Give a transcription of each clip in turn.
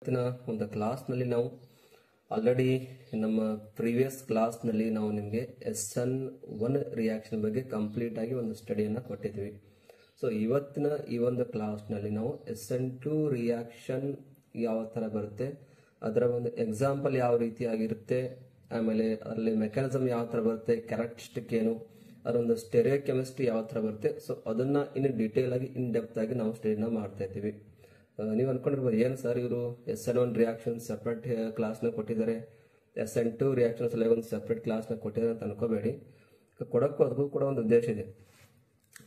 ಇವತ್ತಿನ ಒಂದು ಕ್ಲಾಸ್ನಲ್ಲಿ ನಾವು ಆಲ್ರೆಡಿ ನಮ್ಮ ಪ್ರೀವಿಯಸ್ ಕ್ಲಾಸ್ನಲ್ಲಿ ನಾವು ನಿಮಗೆ SN1 ರಿಯಾಕ್ಷನ್ ಬಗ್ಗೆ ಕಂಪ್ಲೀಟ್ ಆಗಿ ಒಂದು ಸ್ಟಡಿಯನ್ನು ಕೊಟ್ಟಿದ್ವಿ. ಸೊ ಇವತ್ತಿನ ಈ ಒಂದು ಕ್ಲಾಸ್ನಲ್ಲಿ ನಾವು SN2 ರಿಯಾಕ್ಷನ್ ಯಾವ ಥರ ಬರುತ್ತೆ, ಅದರ ಒಂದು ಎಕ್ಸಾಂಪಲ್ ಯಾವ ರೀತಿಯಾಗಿರುತ್ತೆ, ಆಮೇಲೆ ಅಲ್ಲಿ ಮೆಕ್ಯಾನಿಸಮ್ ಯಾವ ಥರ ಬರುತ್ತೆ, ಕ್ಯಾರೆಕ್ಟರಿಸ್ಟಿಕ್ ಏನು, ಅದೊಂದು ಸ್ಟೆರಿಯೋಕೆಮಿಸ್ಟ್ರಿ ಯಾವ ಥರ ಬರುತ್ತೆ. ಸೊ ಅದನ್ನು ಇನ್ನು ಡೀಟೇಲ್ ಆಗಿ ಇನ್ ಡೆಪ್ತ್ ಆಗಿ ನಾವು ಸ್ಟಡಿನ ಮಾಡ್ತಾ ಇದ್ದೀವಿ. ನೀವು ಅನ್ಕೊಂಡಿರ್ಬೋದು ಏನು ಸರ್ ಇವರು SN1 ರಿಯಾಕ್ಷನ್ ಸಪ್ರೇಟ್ ಕ್ಲಾಸ್ನ ಕೊಟ್ಟಿದ್ದಾರೆ, SN2 ರಿಯಾಕ್ಷನ್ ಸಲ ಒಂದು ಸಪ್ರೇಟ್ ಕ್ಲಾಸ್ನ ಕೊಟ್ಟಿದ್ದಾರೆ ಅಂತ ಅನ್ಕೋಬೇಡಿ. ಕೊಡೋಕ್ಕೂ ಅದಕ್ಕೂ ಕೂಡ ಒಂದು ಉದ್ದೇಶ ಇದೆ.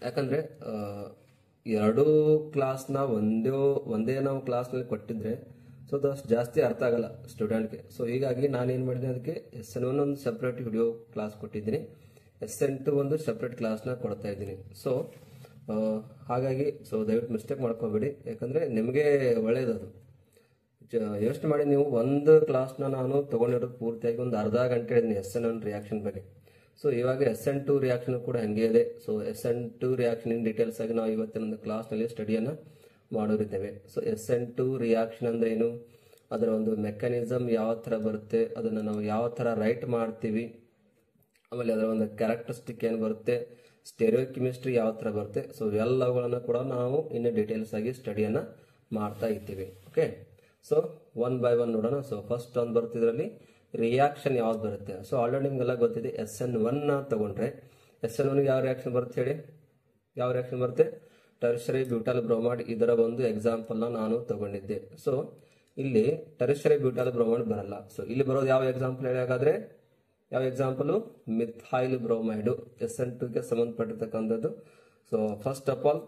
ಯಾಕಂದರೆ ಎರಡೂ ಕ್ಲಾಸ್ನ ಒಂದೇ ನಾವು ಕ್ಲಾಸ್ನಲ್ಲಿ ಕೊಟ್ಟಿದ್ರೆ ಸೊ ಅದಷ್ಟು ಜಾಸ್ತಿ ಅರ್ಥ ಆಗಲ್ಲ ಸ್ಟೂಡೆಂಟ್ಗೆ. ಸೊ ಹೀಗಾಗಿ ನಾನೇನು ಮಾಡಿದ್ದೀನಿ, ಅದಕ್ಕೆ SN1 ಒಂದು ಸಪ್ರೇಟ್ ವಿಡಿಯೋ ಕ್ಲಾಸ್ ಕೊಟ್ಟಿದ್ದೀನಿ, SN2 ಒಂದು ಸಪ್ರೇಟ್ ಕ್ಲಾಸ್ನ ಕೊಡ್ತಾ ಇದ್ದೀನಿ. ಸೊ ಹಾಗಾಗಿ ದಯವಿಟ್ಟು ಮಿಸ್ಟೇಕ್ ಮಾಡ್ಕೋಬೇಡಿ, ಯಾಕಂದರೆ ನಿಮಗೆ ಒಳ್ಳೆಯದದು. ಯೋಚನೆ ಮಾಡಿ, ನೀವು ಒಂದು ಕ್ಲಾಸ್ನ ನಾನು ತೊಗೊಂಡಿರೋದು ಪೂರ್ತಿಯಾಗಿ ಒಂದು ಅರ್ಧ ಗಂಟೆ ಹೇಳಿದ್ದೀನಿ SN1 ರಿಯಾಕ್ಷನ್ ಬಗ್ಗೆ. ಸೊ ಇವಾಗ SN2 ರಿಯಾಕ್ಷನ್ ಕೂಡ ಹಂಗೆ ಇದೆ. So SN2 reaction in details ಆಗಿ ನಾವು ಇವತ್ತಿನ ಒಂದು ಕ್ಲಾಸ್ನಲ್ಲಿ ಸ್ಟಡಿಯನ್ನು ಮಾಡೋರಿದ್ದೇವೆ. ಸೊ SN2 ರಿಯಾಕ್ಷನ್ ಅಂದರೆ ಏನು, ಅದರ ಒಂದು ಮೆಕ್ಯಾನಿಸಮ್ ಯಾವ ಥರ ಬರುತ್ತೆ, ಅದನ್ನು ನಾವು ಯಾವ ಥರ ರೈಟ್ ಮಾಡ್ತೀವಿ, ಆಮೇಲೆ ಅದರ ಒಂದು ಕ್ಯಾರೆಕ್ಟರಿಸ್ಟಿಕ್ ಏನು ಬರುತ್ತೆ, ಸ್ಟೆರಿಯೋಕೆಮಿಸ್ಟ್ರಿ ಯಾವ ಥರ ಬರುತ್ತೆ. ಸೊ ಎಲ್ಲವುಗಳನ್ನು ಕೂಡ ನಾವು ಇನ್ನು ಡೀಟೇಲ್ಸ್ ಆಗಿ ಸ್ಟಡಿಯನ್ನು ಮಾಡ್ತಾ ಇರ್ತೀವಿ. Okay, so one by one ನೋಡೋಣ. ಸೊ ಫಸ್ಟ್ ಒಂದು ಬರುತ್ತೆ, ಇದರಲ್ಲಿ ರಿಯಾಕ್ಷನ್ ಯಾವ್ದು ಬರುತ್ತೆ. ಸೊ ಆಲ್ರೆಡಿ ನಿಮಗೆಲ್ಲ ಗೊತ್ತಿದೆ, SN1 ತಗೊಂಡ್ರೆ SN1 ಯಾವ ರಿಯಾಕ್ಷನ್ ಬರುತ್ತೆ ಹೇಳಿ, ಯಾವ ರಿಯಾಕ್ಷನ್ ಬರುತ್ತೆ, ಟರ್ಷರಿ ಬ್ಯೂಟಲ್ ಬ್ರೋಮೈಡ್. ಇದರ ಒಂದು ಎಕ್ಸಾಂಪಲ್ನ ನಾನು ತಗೊಂಡಿದ್ದೆ. ಸೊ ಇಲ್ಲಿ ಟರ್ಷರಿ ಬ್ಯೂಟಲ್ ಬ್ರೋಮೈಡ್ ಬರಲ್ಲ. ಸೊ ಇಲ್ಲಿ ಬರೋದು ಯಾವ ಎಕ್ಸಾಂಪಲ್ ಹೇಳಿ, ಹಾಗಾದ್ರೆ ಯಾವ ಎಕ್ಸಾಂಪಲು, ಮಿಥೈಲ್ ಬ್ರೋಮೈಡು, SN2ಗೆ ಸಂಬಂಧಪಟ್ಟಿರ್ತಕ್ಕಂಥದ್ದು. So first of all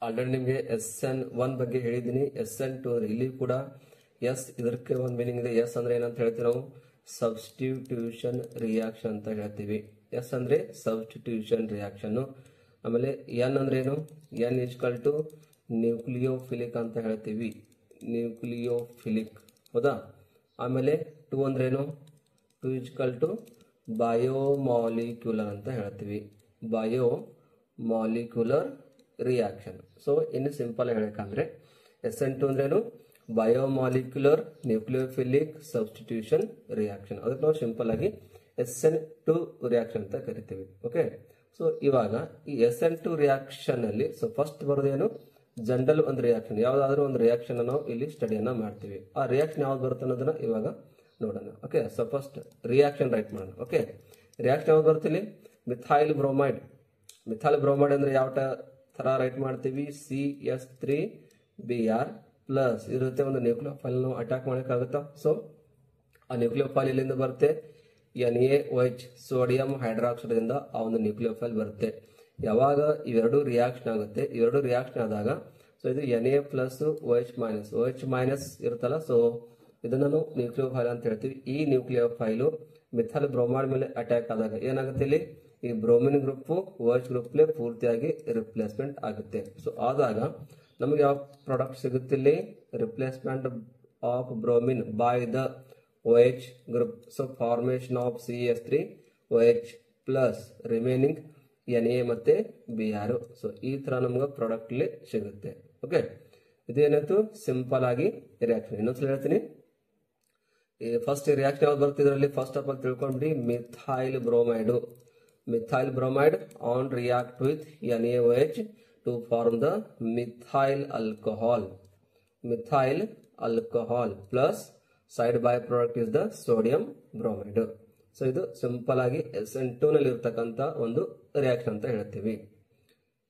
already ನಿಮಗೆ SN1 ಬಗ್ಗೆ ಹೇಳಿದ್ದೀನಿ. SN2 ಅಂದರೆ ಇಲ್ಲಿ ಕೂಡ ಇದಕ್ಕೆ ಒಂದು ಮೀನಿಂಗ್ ಇದೆ. ಅಂದ್ರೆ ಏನಂತ ಹೇಳ್ತೀವಿ ನಾವು, ಸಬ್ಸ್ಟಿಟ್ಯೂಷನ್ ರಿಯಾಕ್ಷನ್ ಅಂತ ಹೇಳ್ತೀವಿ. ಅಂದ್ರೆ ಸಬ್ಸ್ಟಿಟ್ಯೂಷನ್ ರಿಯಾಕ್ಷನ್. ಆಮೇಲೆ N ಅಂದ್ರೆ ಏನು, N ಈಕ್ವಲ್ ಟು ನ್ಯೂಕ್ಲಿಯೋಫಿಲಿಕ್ ಅಂತ ಹೇಳ್ತೀವಿ, ನ್ಯೂಕ್ಲಿಯೋಫಿಲಿಕ್, ಹೌದಾ. ಆಮೇಲೆ 2 ಅಂದ್ರೇನು, 2 ಈಕ್ವಲ್ ಟು ಬಯೋಮಾಲಿಕ್ಯುಲರ್ ಅಂತ ಹೇಳ್ತೀವಿ, ಬಯೋಮಾಲಿಕ್ಯುಲರ್ ರಿಯಾಕ್ಷನ್. ಸೊ ಇನ್ನು ಸಿಂಪಲ್ ಹೇಳಬೇಕಂದ್ರೆ SN2 ಅಂದ್ರೇನು, ಬಯೋಮಾಲಿಕ್ಯುಲರ್ ನ್ಯೂಕ್ಲಿಯೋಫಿಲಿಕ್ ಸಬ್ಸ್ಟಿಟ್ಯೂಷನ್ ರಿಯಾಕ್ಷನ್. ಅದಕ್ಕೆ ನಾವು ಸಿಂಪಲ್ ಆಗಿ SN2 ರಿಯಾಕ್ಷನ್ ಅಂತ ಕರಿತೀವಿ. ಓಕೆ, ಸೊ ಇವಾಗ ಈ SN2 ರಿಯಾಕ್ಷನ್ ಅಲ್ಲಿ ಸೊ ಫಸ್ಟ್ ಬರೋದೇನು, ಜನರಲ್ ಒಂದು ರಿಯಾಕ್ಷನ್, ಯಾವ್ದಾದ್ರು ಒಂದು ರಿಯಾಕ್ಷನ್ ನಾವು ಇಲ್ಲಿ ಸ್ಟಡಿಯನ್ನ ಮಾಡ್ತೀವಿ. ಆ ರಿಯಾಕ್ಷನ್ ಯಾವ್ದು ಬರುತ್ತೆ ಅನ್ನೋದನ್ನ ಇವಾಗ ನೋಡೋಣ. Okay, so first reaction right ಮಾಡೋಣ. ಓಕೆ, ರಿಯಾಕ್ಷನ್ ಯಾವ್ದು ಬರುತ್ತೆ ಇಲ್ಲಿ, ಮಿಥೈಲ್ ಬ್ರೋಮೈಡ್. ಮಿಥೈಲ್ ಬ್ರೋಮೈಡ್ ಅಂದ್ರೆ ಯಾವ ತರ ರೈಟ್ ಮಾಡ್ತೀವಿ, CH3Br ಪ್ಲಸ್ ಇರುತ್ತೆ ಒಂದು ನ್ಯೂಕ್ಲಿಯೋಫೈಲ್ ನಾವು ಅಟ್ಯಾಕ್ ಮಾಡೋಕ್ಕಾಗುತ್ತಾ. ಸೊ ಆ ನ್ಯೂಕ್ಲಿಯೋಫೈಲ್ ಎಲ್ಲಿಂದ ಬರುತ್ತೆ, NaOH ಸೋಡಿಯಂ ಹೈಡ್ರಾಕ್ಸೈಡ್ ಇಂದ ಆ ಒಂದು ನ್ಯೂಕ್ಲಿಯೋಫೈಲ್ ಬರುತ್ತೆ. ಯಾವಾಗ ಇವೆರಡು ರಿಯಾಕ್ಷನ್ ಆಗುತ್ತೆ, ಇವೆರಡು ರಿಯಾಕ್ಷನ್ ಆದಾಗ ಸೊ ಇದು Na ಪ್ಲಸ್ OH ಮೈನಸ್ ಇರುತ್ತಲ್ಲ, ಸೊ ಇದನ್ನ ನಾವು ನ್ಯೂಕ್ಲಿಯೋಫೈಲ್ ಅಂತ ಹೇಳ್ತೀವಿ. ಈ ನ್ಯೂಕ್ಲಿಯೋಫೈಲು ಮಿಥೈಲ್ ಬ್ರೋಮೈಡ್ ಮೇಲೆ ಅಟ್ಯಾಕ್ ಆದಾಗ ಏನಾಗುತ್ತೆ, ಇಲ್ಲಿ ಈ ಬ್ರೋಮಿನ್ ಗ್ರೂಪ್ OH ಗ್ರೂಪ್ ಪೂರ್ತಿಯಾಗಿ ರಿಪ್ಲೇಸ್ಮೆಂಟ್ ಆಗುತ್ತೆ. ಸೊ ಆದಾಗ ನಮಗೆ ಯಾವ ಪ್ರಾಡಕ್ಟ್ ಸಿಗುತ್ತೆ, ಇಲ್ಲಿ replacement of bromine by the OH group. So formation of CH3OH plus remaining Na ಮತ್ತೆ Br. ಸೊ ಈ ತರ ನಮ್ಗೆ ಪ್ರಾಡಕ್ಟ್ ಇಲ್ಲಿ ಸಿಗುತ್ತೆ. ಓಕೆ, ಇದೇನಾಯ್ತು ಸಿಂಪಲ್ ಆಗಿ ರಿಯಾಕ್ಷನ್. ಇನ್ನೊಂದ್ಸಲ ಹೇಳ್ತೀನಿ, ಫಸ್ಟ್ ರಿಯಾಕ್ಷನ್ ಯಾವ್ದು ಬರುತ್ತೆ ಇದರಲ್ಲಿ, ಫಸ್ಟ್ ಆಫ್ ಆಲ್ ತಿಳ್ಕೊಂಡ್ಬಿಡಿ, methyl bromide. Methyl bromide on react with NaOH to form the methyl alcohol. Methyl alcohol plus side by product is the sodium bromide. So ಇದು simple ಆಗಿ SN2 ನಲ್ಲಿ ಇರ್ತಕ್ಕಂಥ ಒಂದು reaction ಅಂತ ಹೇಳ್ತೀವಿ.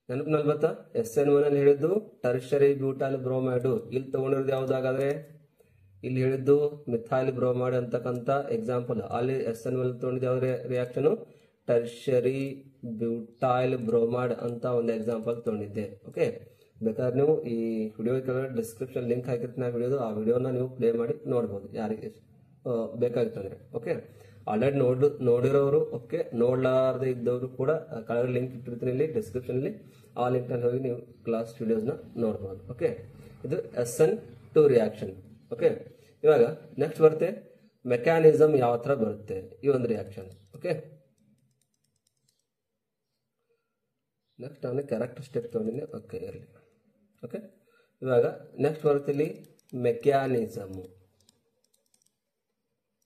ನೆನಪಿನಲ್ಲಿ ಬರ್ತಾ, SN1 ಅಲ್ಲಿ ಹೇಳಿದ್ದು ಟರ್ಷರಿ ಬ್ಯೂಟೈಲ್ ಬ್ರೋಮೈಡು. ಇಲ್ಲಿ ತಗೊಂಡಿರೋದು ಯಾವ್ದಾಗಾದ್ರೆ, ಇಲ್ಲಿ ಹೇಳಿದ್ದು ಮಿಥೈಲ್ ಬ್ರೋಮೈಡ್ ಅಂತಕ್ಕಂಥ ಎಕ್ಸಾಂಪಲ್. ಅಲ್ಲಿ SN1 ತಗೊಂಡಿದ್ದು ಯಾವ ರಿಯಾಕ್ಷನ್, ಟರ್ಷರಿ ಬ್ಯೂಟೈಲ್ ಬ್ರೋಮೈಡ್ ಅಂತ ಒಂದು ಎಕ್ಸಾಂಪಲ್ ತಗೊಂಡಿದ್ದೆ. ಓಕೆ, ಬೇಕಾದ್ರೆ ನೀವು ಈ ವಿಡಿಯೋ ಡಿಸ್ಕ್ರಿಪ್ಷನ್ ಲಿಂಕ್ ಹಾಕಿರ್ತೀನಿ ಆ ವಿಡಿಯೋದು, ಆ ವಿಡಿಯೋನ ನೀವು ಪ್ಲೇ ಮಾಡಿ ನೋಡ್ಬೋದು ಯಾರಿಗೆ ಬೇಕಾಗಿತ್ತಂದ್ರೆ. ಓಕೆ, ಆಲ್ರೆಡಿ ನೋಡಿರೋರು, ಓಕೆ, ನೋಡ್ಲಾರ್ದೆ ಇದ್ದವರು ಕೂಡ ಕೆಳಗಡೆ ಲಿಂಕ್ ಇಟ್ಟಿರ್ತೀನಿ ಇಲ್ಲಿ ಡಿಸ್ಕ್ರಿಪ್ಷನ್ ಅಲ್ಲಿ, ಆ ಲಿಂಕ್ ನಲ್ಲಿ ಹೋಗಿ ನೀವು ಕ್ಲಾಸ್ ವಿಡಿಯೋಸ್ನ ನೋಡ್ಬೋದು. ಓಕೆ, ಇದು SN2 ರಿಯಾಕ್ಷನ್. ಓಕೆ, ಇವಾಗ ನೆಕ್ಸ್ಟ್ ಬರುತ್ತೆ ಮೆಕ್ಯಾನಿಸಮ್ ಯಾವ ತರ ಬರುತ್ತೆ ಈ ಒಂದು ರಿಯಾಕ್ಷನ್. ಓಕೆ, ನೆಕ್ಸ್ಟ್ ನಾನು ಕ್ಯಾರೆಕ್ಟರಿಸ್ಟಿಕ್ ತಗೊಂಡಿನಿ. ಓಕೆ ಇರಲಿ. ಓಕೆ, ಇವಾಗ ನೆಕ್ಸ್ಟ್ ಬರುತ್ತೆ ಇಲ್ಲಿ ಮೆಕ್ಯಾನಿಸಮ್.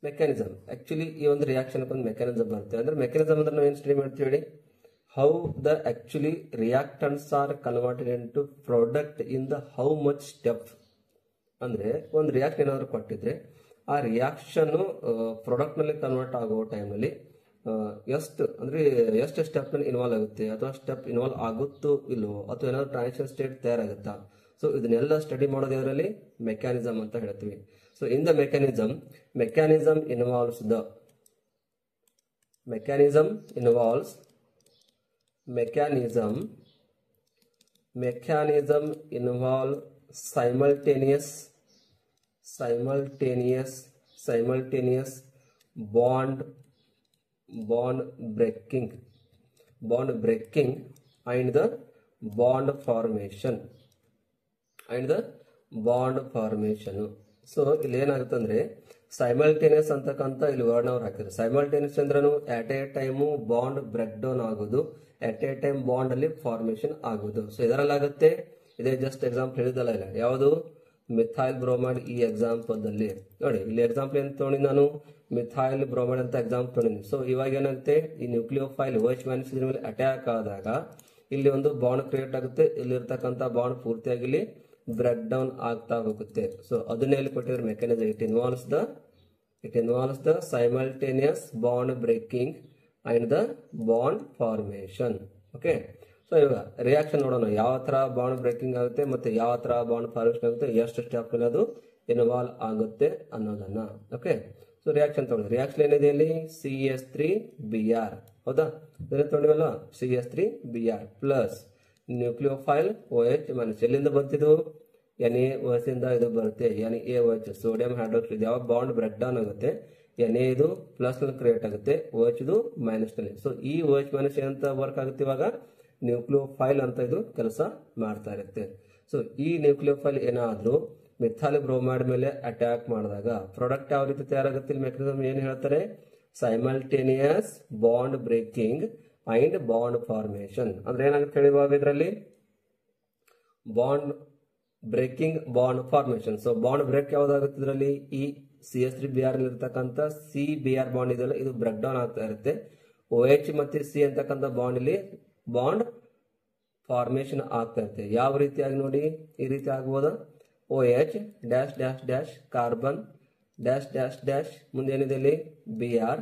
ಮೆಕ್ಯಾನಿಸಮ್ ಆಕ್ಚುಲಿ ಈ ಒಂದು ರಿಯಾಕ್ಷನ್ ಒಂದು ಮೆಕ್ಯಾನಿಸಮ್ ಬರುತ್ತೆ. ಅಂದ್ರೆ ಮೆಕ್ಯಾನಿಸಮ್ ಅಂದ್ರೆ ನಾವು ಏನು ಸ್ಟಡಿ ಮಾಡ್ತೀವಿ ಹೇಳಿ, how the actually reactants are converted into product in the how much step. ಅಂದ್ರೆ ಒಂದು ರಿಯಾಕ್ಷನ್ ಏನಾದ್ರು ಕೊಟ್ಟಿದ್ರೆ ಆ ರಿಯಾಕ್ಷನ್ ಪ್ರಾಡಕ್ಟ್ ನಲ್ಲಿ ಕನ್ವರ್ಟ್ ಆಗೋ ಟೈಮಲ್ಲಿ ಎಷ್ಟು ಸ್ಟೆಪ್ ನಲ್ಲಿ ಇನ್ವಾಲ್ವ್ ಆಗುತ್ತೆ, ಅಥವಾ ಸ್ಟೆಪ್ ಇನ್ವಾಲ್ವ್ ಆಗುತ್ತೋ ಇಲ್ವೋ, ಅಥವಾ ಏನಾದ್ರು ಟ್ರಾನ್ಸಿಷನ್ ಸ್ಟೇಟ್ ತಯಾರಾಗುತ್ತಾ. ಸೊ ಇದನ್ನೆಲ್ಲ ಸ್ಟಡಿ ಮಾಡೋದು ಇದರಲ್ಲಿ ಮೆಕ್ಯಾನಿಸಮ್ ಅಂತ ಹೇಳ್ತೀವಿ. So in the mechanism involves simultaneous bond breaking and the bond formation. So ಇಲ್ಲಿ ಏನಾಗುತ್ತೆ ಅಂದ್ರೆ ಸೈಮಲ್ಟೇನಿಯಸ್ ಅಂತಕ್ಕಂಥ ಇಲ್ಲಿ ವರ್ಡ್ ಅವ್ರು ಹಾಕಿದ್ರು. ಸೈಮಲ್ಟೇನಿಯಸ್ ಅಂದ್ರೂ at a time bond break down ಆಗೋದು, ಅಟ್ ಎ ಟೈಮ್ ಬಾಂಡ್ ಅಲ್ಲಿ ಫಾರ್ಮೇಶನ್ ಆಗೋದು. ಸೊ ಇದರಲ್ಲಿ ಆಗುತ್ತೆ, ಇದೇ ಜಸ್ಟ್ ಎಕ್ಸಾಂಪಲ್ ಹೇಳಿದಲ್ಲ ಇಲ್ಲ, ಯಾವುದು ಮಿಥೈಲ್ ಬ್ರೋಮೈಡ್. ಈ ಎಕ್ಸಾಂಪಲ್ ಅಲ್ಲಿ ನೋಡಿ, ಇಲ್ಲಿ ಎಕ್ಸಾಂಪಲ್ ಏನು ತಗೊಂಡಿ ನಾನು, ಮಿಥೈಲ್ ಬ್ರೋಮೈಡ್ ಅಂತ ಎಕ್ಸಾಂಪಲ್ ತಗೊಂಡಿನಿ. ಸೊ ಇವಾಗ ಏನಾಗುತ್ತೆ, ಈ ನ್ಯೂಕ್ಲಿಯೋಫೈಲ್ OH- ಇದ್ರ ಮೇಲೆ ಅಟ್ಯಾಕ್ ಆದಾಗ ಇಲ್ಲಿ ಒಂದು ಬಾಂಡ್ ಕ್ರಿಯೇಟ್ ಆಗುತ್ತೆ, ಇಲ್ಲಿ ಇರ್ತಕ್ಕಂಥ ಬಾಂಡ್ ಪೂರ್ತಿಯಾಗಿ ಇಲ್ಲಿ ಬ್ರೇಕ್ ಡೌನ್ ಆಗ್ತಾ ಹೋಗುತ್ತೆ. ಸೊ ಅದನ್ನೇ ಇಲ್ಲಿ ಕೊಟ್ಟಿರೋ mechanism, it involves the simultaneous bond breaking and the bond formation. Okay, so ಇವಾಗ ರಿಯಾಕ್ಷನ್ ನೋಡೋಣ, ಯಾವ ತರ ಬಾಂಡ್ ಬ್ರೇಕಿಂಗ್ ಆಗುತ್ತೆ ಮತ್ತೆ ಯಾವ ತರ ಬಾಂಡ್ ಫಾರ್ಮೇಶನ್ ಆಗುತ್ತೆ, ಎಷ್ಟು ಸ್ಟೆಪ್ ಅದು ಇನ್ವಾಲ್ವ್ ಆಗುತ್ತೆ ಅನ್ನೋದನ್ನ. ಓಕೆ, ಸೊ ರಿಯಾಕ್ಷನ್ ತಗೊಳ್ಳಿ. ರಿಯಾಕ್ಷನ್ ಏನಿದೆ ಇಲ್ಲಿ CH3Br, ಹೌದಾ, ಇದನ್ನ ತಗೊಂಡಿವಲ್ಲ, CH3Br ಪ್ಲಸ್ ನ್ಯೂಕ್ಲಿಯೋಫೈಲ್ OH-. ಎಲ್ಲಿಂದ ಬಂತಿದ್ದು, NaOH ಇಂದ ಇದು ಬರುತ್ತೆ, NaOH ಸೋಡಿಯಂ ಹೈಡ್ರಾಕ್ಸೈಡ್. ಯಾವ ಬಾಂಡ್ ಬ್ರೇಕ್ ಡೌನ್ ಆಗುತ್ತೆ, Na ಇದು ಪ್ಲಸ್ ನಲ್ಲಿ ಕ್ರಿಯೇಟ್ ಆಗುತ್ತೆ, OH ಇದು ಮೈನಸ್ ನಲ್ಲಿ. ಸೊ ಈ OH- ಏನಂತ ವರ್ಕ್ ಆಗುತ್ತೆ, ಇವಾಗ ನ್ಯೂಕ್ಲಿಯೋಫೈಲ್ ಅಂತ ಇದು ಕೆಲಸ ಮಾಡ್ತಾ ಇರುತ್ತೆ. ಸೊ ಈ ನ್ಯೂಕ್ಲಿಯೋಫೈಲ್ ಏನಾದ್ರೂ ಮಿಥೈಲ್ ಬ್ರೋಮೈಡ್ ಮೇಲೆ ಅಟ್ಯಾಕ್ ಮಾಡಿದಾಗ ಪ್ರಾಡಕ್ಟ್ ಯಾವ ರೀತಿ ತಯಾರಾಗುತ್ತೆ, ಮೆಕ್ಯಾನಿಸಮ್ ಏನು ಹೇಳ್ತಾರೆ, simultaneous bond breaking and bond formation. ಅಂದ್ರೆ ಏನಾಗುತ್ತೆ ಹೇಳಿವಾಗ ಇದರಲ್ಲಿ bond breaking, bond formation. So bond break ಯಾವ್ದಾಗುತ್ತೆ ಇದರಲ್ಲಿ, ಈ CH3Br ಇರ್ತಕ್ಕಂಥ CBr ಬಾಂಡ್ ಇದೆಲ್ಲ ಇದು ಬ್ರೇಕ್ ಡೌನ್ ಆಗ್ತಾ ಇರುತ್ತೆ. OH ಮತ್ತೆ C ಅಂತಕ್ಕಂಥ ಬಾಂಡ್ ಇಲ್ಲಿ ಬಾಂಡ್ ಫಾರ್ಮೇಶನ್ ಆಗ್ತಾ ಇರುತ್ತೆ. ಯಾವ ರೀತಿಯಾಗಿ ನೋಡಿ, ಈ ರೀತಿ ಆಗ್ಬೋದಾ, OH dash dash dash carbon dash dash dash ಮುಂದೆ ಏನಿದೆ ಇಲ್ಲಿ Br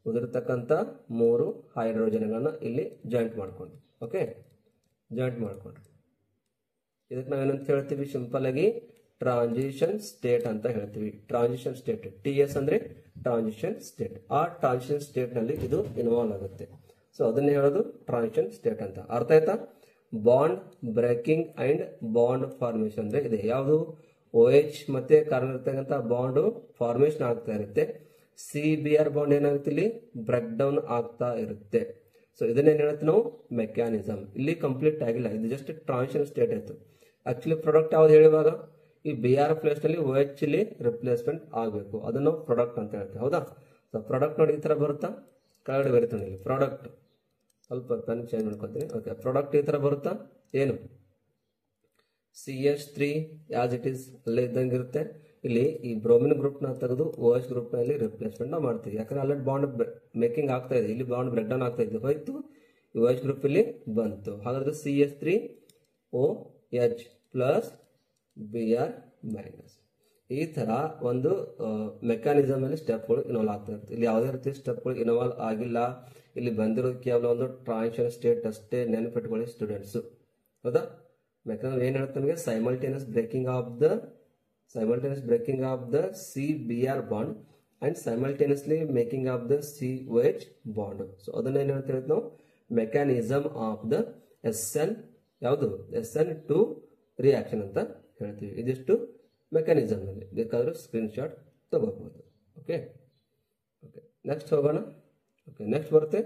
ಉದಿರ್ತಕ್ಕಂಥ 3 ಹೈಡ್ರೋಜನ್ಗಳನ್ನ ಇಲ್ಲಿ ಜಾಯಿಂಟ್ ಮಾಡ್ಕೊಂಡು, ಓಕೆ, ಜಾಯಿಂಟ್ ಮಾಡ್ಕೊಂಡ್ರಿ. ಇದಕ್ಕೆ ನಾವೇನಂತ ಹೇಳ್ತೀವಿ, ಸಿಂಪಲ್ ಆಗಿ ಟ್ರಾನ್ಸಿಷನ್ ಸ್ಟೇಟ್ ಅಂತ ಹೇಳ್ತೀವಿ. ಟ್ರಾನ್ಸಿಷನ್ ಸ್ಟೇಟ್, TS ಅಂದ್ರೆ ಟ್ರಾನ್ಸಿಷನ್ ಸ್ಟೇಟ್. ಆ ಟ್ರಾನ್ಸಿಷನ್ ಸ್ಟೇಟ್ ನಲ್ಲಿ ಇದು ಇನ್ವಾಲ್ವ್ ಆಗುತ್ತೆ. ಸೊ ಅದನ್ನ ಹೇಳೋದು ಟ್ರಾನ್ಸಿಷನ್ ಸ್ಟೇಟ್ ಅಂತ. ಅರ್ಥ ಆಯ್ತಾ? Bond breaking and bond formation ಅಂದ್ರೆ ಇದೆ. ಯಾವುದು, OH ಮತ್ತೆ ಕಾರ್ಬನ್ ಇರ್ತಕ್ಕಂಥ ಬಾಂಡ್ ಫಾರ್ಮೇಶನ್ ಆಗ್ತಾ ಇರುತ್ತೆ. CBr ಬಾಂಡ್ ಏನಾಗುತ್ತೆ, ಇಲ್ಲಿ ಬ್ರೇಕ್ ಡೌನ್ ಆಗ್ತಾ ಇರುತ್ತೆ. ಸೊ ಇದನ್ನೇನು ಹೇಳ್ತೀವಿ ನಾವು, ಮೆಕ್ಯಾನಿಸಮ್. ಇಲ್ಲಿ ಕಂಪ್ಲೀಟ್ ಆಗಿಲ್ಲ, ಇದು ಜಸ್ಟ್ ಟ್ರಾನ್ಸಿಷನ್ ಸ್ಟೇಟ್ ಆಯ್ತು. ಆಕ್ಚುಲಿ ಪ್ರಾಡಕ್ಟ್ ಯಾವ್ದು ಹೇಳುವಾಗ ಈ Br ಪ್ಲೇಸ್ ನಲ್ಲಿ OH ಇಲ್ಲಿ ರಿಪ್ಲೇಸ್ಮೆಂಟ್ ಆಗಬೇಕು, ಅದನ್ನ ನಾವು ಪ್ರಾಡಕ್ಟ್ ಅಂತ ಹೇಳ್ತೀವಿ, ಹೌದಾ. ಸೊ ಪ್ರಾಡಕ್ಟ್ ನೋಡಿ ಈ ತರ ಬರುತ್ತಾ, ಕೆಳಗಡೆ ಬರೀತಾನೆ ಇಲ್ಲಿ ಪ್ರಾಡಕ್ಟ್, ಸ್ವಲ್ಪ ಪೆನ್ ಚೇಂಜ್ ಮಾಡ್ಕೊತೀನಿ. ಓಕೆ, ಪ್ರಾಡಕ್ಟ್ ಈ ತರ ಬರುತ್ತಾ, ಏನು CH3 ಆಸ್ ಇಟ್ ಈಸ್ ಅಲ್ಲೇ ಇದ್ದಂಗೆ ಇರುತ್ತೆ. ಇಲ್ಲಿ ಈ ಬ್ರೋಮಿನ್ ಗ್ರೂಪ್ ನ ತೆಗೆದು OH ಗ್ರೂಪ್ ನಲ್ಲಿ ರಿಪ್ಲೇಸ್ಮೆಂಟ್ ನಾವು ಮಾಡ್ತೀವಿ. ಯಾಕಂದ್ರೆ ಆಲ್ರೆಡಿ ಬಾಂಡ್ ಮೇಕಿಂಗ್ ಆಗ್ತಾ ಇದೆ, ಇಲ್ಲಿ ಬಾಂಡ್ ಬ್ರೇಕ್ ಡೌನ್ ಆಗ್ತಾ ಇದೆ, ಹೋಯ್ತು, OH ಗ್ರೂಪ್ ಇಲ್ಲಿ ಬಂತು. ಹಾಗಾದ್ರೆ CH3OH ಪ್ಲಸ್ Br ಮೈನಸ್. ಈ ತರ ಒಂದು ಮೆಕ್ಯಾನಿಸಮ್ ಅಲ್ಲಿ ಸ್ಟೆಪ್ಗಳು ಇನ್ವಾಲ್ವ್ ಆಗ್ತಾ ಇರುತ್ತೆ. ಇಲ್ಲಿ ಯಾವುದೇ ರೀತಿ ಸ್ಟೆಪ್ಗಳು ಇನ್ವಾಲ್ವ್ ಆಗಿಲ್ಲ. ಇಲ್ಲಿ ಬಂದಿರೋದು ಕೇವಲ ಒಂದು ಟ್ರಾನ್ಸಿಷನ್ ಸ್ಟೇಟ್ ಅಷ್ಟೇ, ನೆನಪಿಟ್ಕೊಳ್ಳಿ ಸ್ಟೂಡೆಂಟ್ಸ್, ಹೌದಾ. ಮೆಕ್ಯಾನಿಸಮ್ ಏನ್ ಹೇಳುತ್ತೆ ನಮಗೆ, simultaneous breaking of the CBr bond and simultaneously making of the COH bond. So ಅದನ್ನ ಏನ್ ಹೇಳ್ತಾ ನಾವು, ಮೆಕ್ಯಾನಿಸಮ್ ಆಫ್ ದ SN ಯಾವುದು, SN2 ರಿಯಾಕ್ಷನ್ ಅಂತ ಹೇಳ್ತೀವಿ. ಇದಿಷ್ಟು ಮೆಕ್ಯಾನಿಸಮ್ ನಲ್ಲಿ, ಬೇಕಾದ್ರೂ ಸ್ಕ್ರೀನ್ ಶಾಟ್ ತಗೋಬಹುದು. ಓಕೆ, ನೆಕ್ಸ್ಟ್ ಹೋಗೋಣ. ಓಕೆ, ನೆಕ್ಸ್ಟ್ ಬರುತ್ತೆ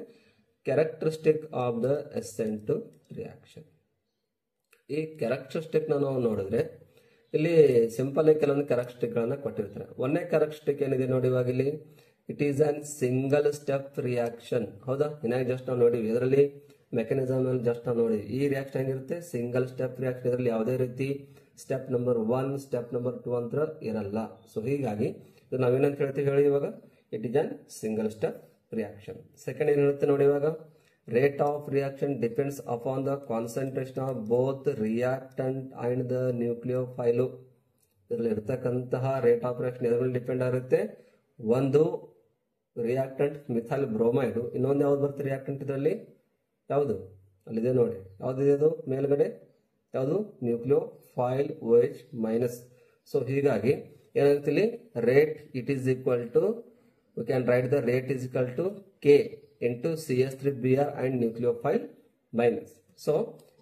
characteristic of the SN2 reaction. ಈ ಕ್ಯಾರೆಕ್ಟರಿಸ್ಟಿಕ್ ನಾವು ನೋಡಿದ್ರೆ ಇಲ್ಲಿ ಸಿಂಪಲ್ ಆಗಿ ಕೆಲವೊಂದು ಕ್ಯಾರೆಕ್ಟರಿಸ್ಟಿಕ್ ಗಳನ್ನ ಕೊಟ್ಟಿರ್ತಾರೆ. ಒಂದೇ ಕ್ಯಾರೆಕ್ಟರಿಸ್ಟಿಕ್ ಏನಿದೆ ನೋಡಿ, ಇವಾಗ ಇಲ್ಲಿ it is an single step reaction, ಹೌದಾ. ಇನ್ನಾಗ ಜಸ್ಟ್ ನಾವು ನೋಡಿವಿ, ಇದರಲ್ಲಿ ಮೆಕ್ಯಾನಿಸಮ್ ಜಸ್ಟ್ ನಾವು ನೋಡಿ, ಈ ರಿಯಾಕ್ಷನ್ ಏನಿರುತ್ತೆ ಸಿಂಗಲ್ ಸ್ಟೆಪ್ ರಿಯಾಕ್ಷನ್. ಇದರಲ್ಲಿ ಯಾವುದೇ ರೀತಿ ಸ್ಟೆಪ್ ನಂಬರ್ 1 ಸ್ಟೆಪ್ ನಂಬರ್ 2 ಅಂತ ಇರಲ್ಲ. ಸೊ ಹೀಗಾಗಿ ಇದು ನಾವೇನಂತ ಹೇಳ್ತೀವಿ ಹೇಳಿ ಇವಾಗ, it is an single step reaction. Second ಏನ್ ಹೇಳುತ್ತೆ ನೋಡಿ ಇವಾಗ, rate of reaction depends upon the concentration of both reactant and the nucleophile. ಇದರಲ್ಲಿ ಇರ್ತಕ್ಕಂತಹ ರೇಟ್ ಆಫ್ ರಿಯಾಕ್ಷನ್ ಎದ್ರ ಮೇಲೆ ಡಿಪೆಂಡ್ ಆಗುತ್ತೆ, ಒಂದು ರಿಯಾಕ್ಟಂಟ್ ಮಿಥೈಲ್ ಬ್ರೋಮೈಡ್, ಇನ್ನೊಂದು ಯಾವ್ದು ಬರುತ್ತೆ ರಿಯಾಕ್ಟಂಟ್ ಇದರಲ್ಲಿ, ಯಾವುದು ಅಲ್ಲಿದೆ ನೋಡಿ, ಯಾವ್ದಿದೆ ಅದು ಮೇಲ್ಗಡೆ, ಯಾವುದು ನ್ಯೂಕ್ಲಿಯೋಫೈಲ್ OH ಮೈನಸ್. ಸೊ ಹೀಗಾಗಿ ಏನಾಗುತ್ತೆ ಇಲ್ಲಿ, rate it is equal to, we can write the rate is equal to K into CH3Br and nucleophile minus. So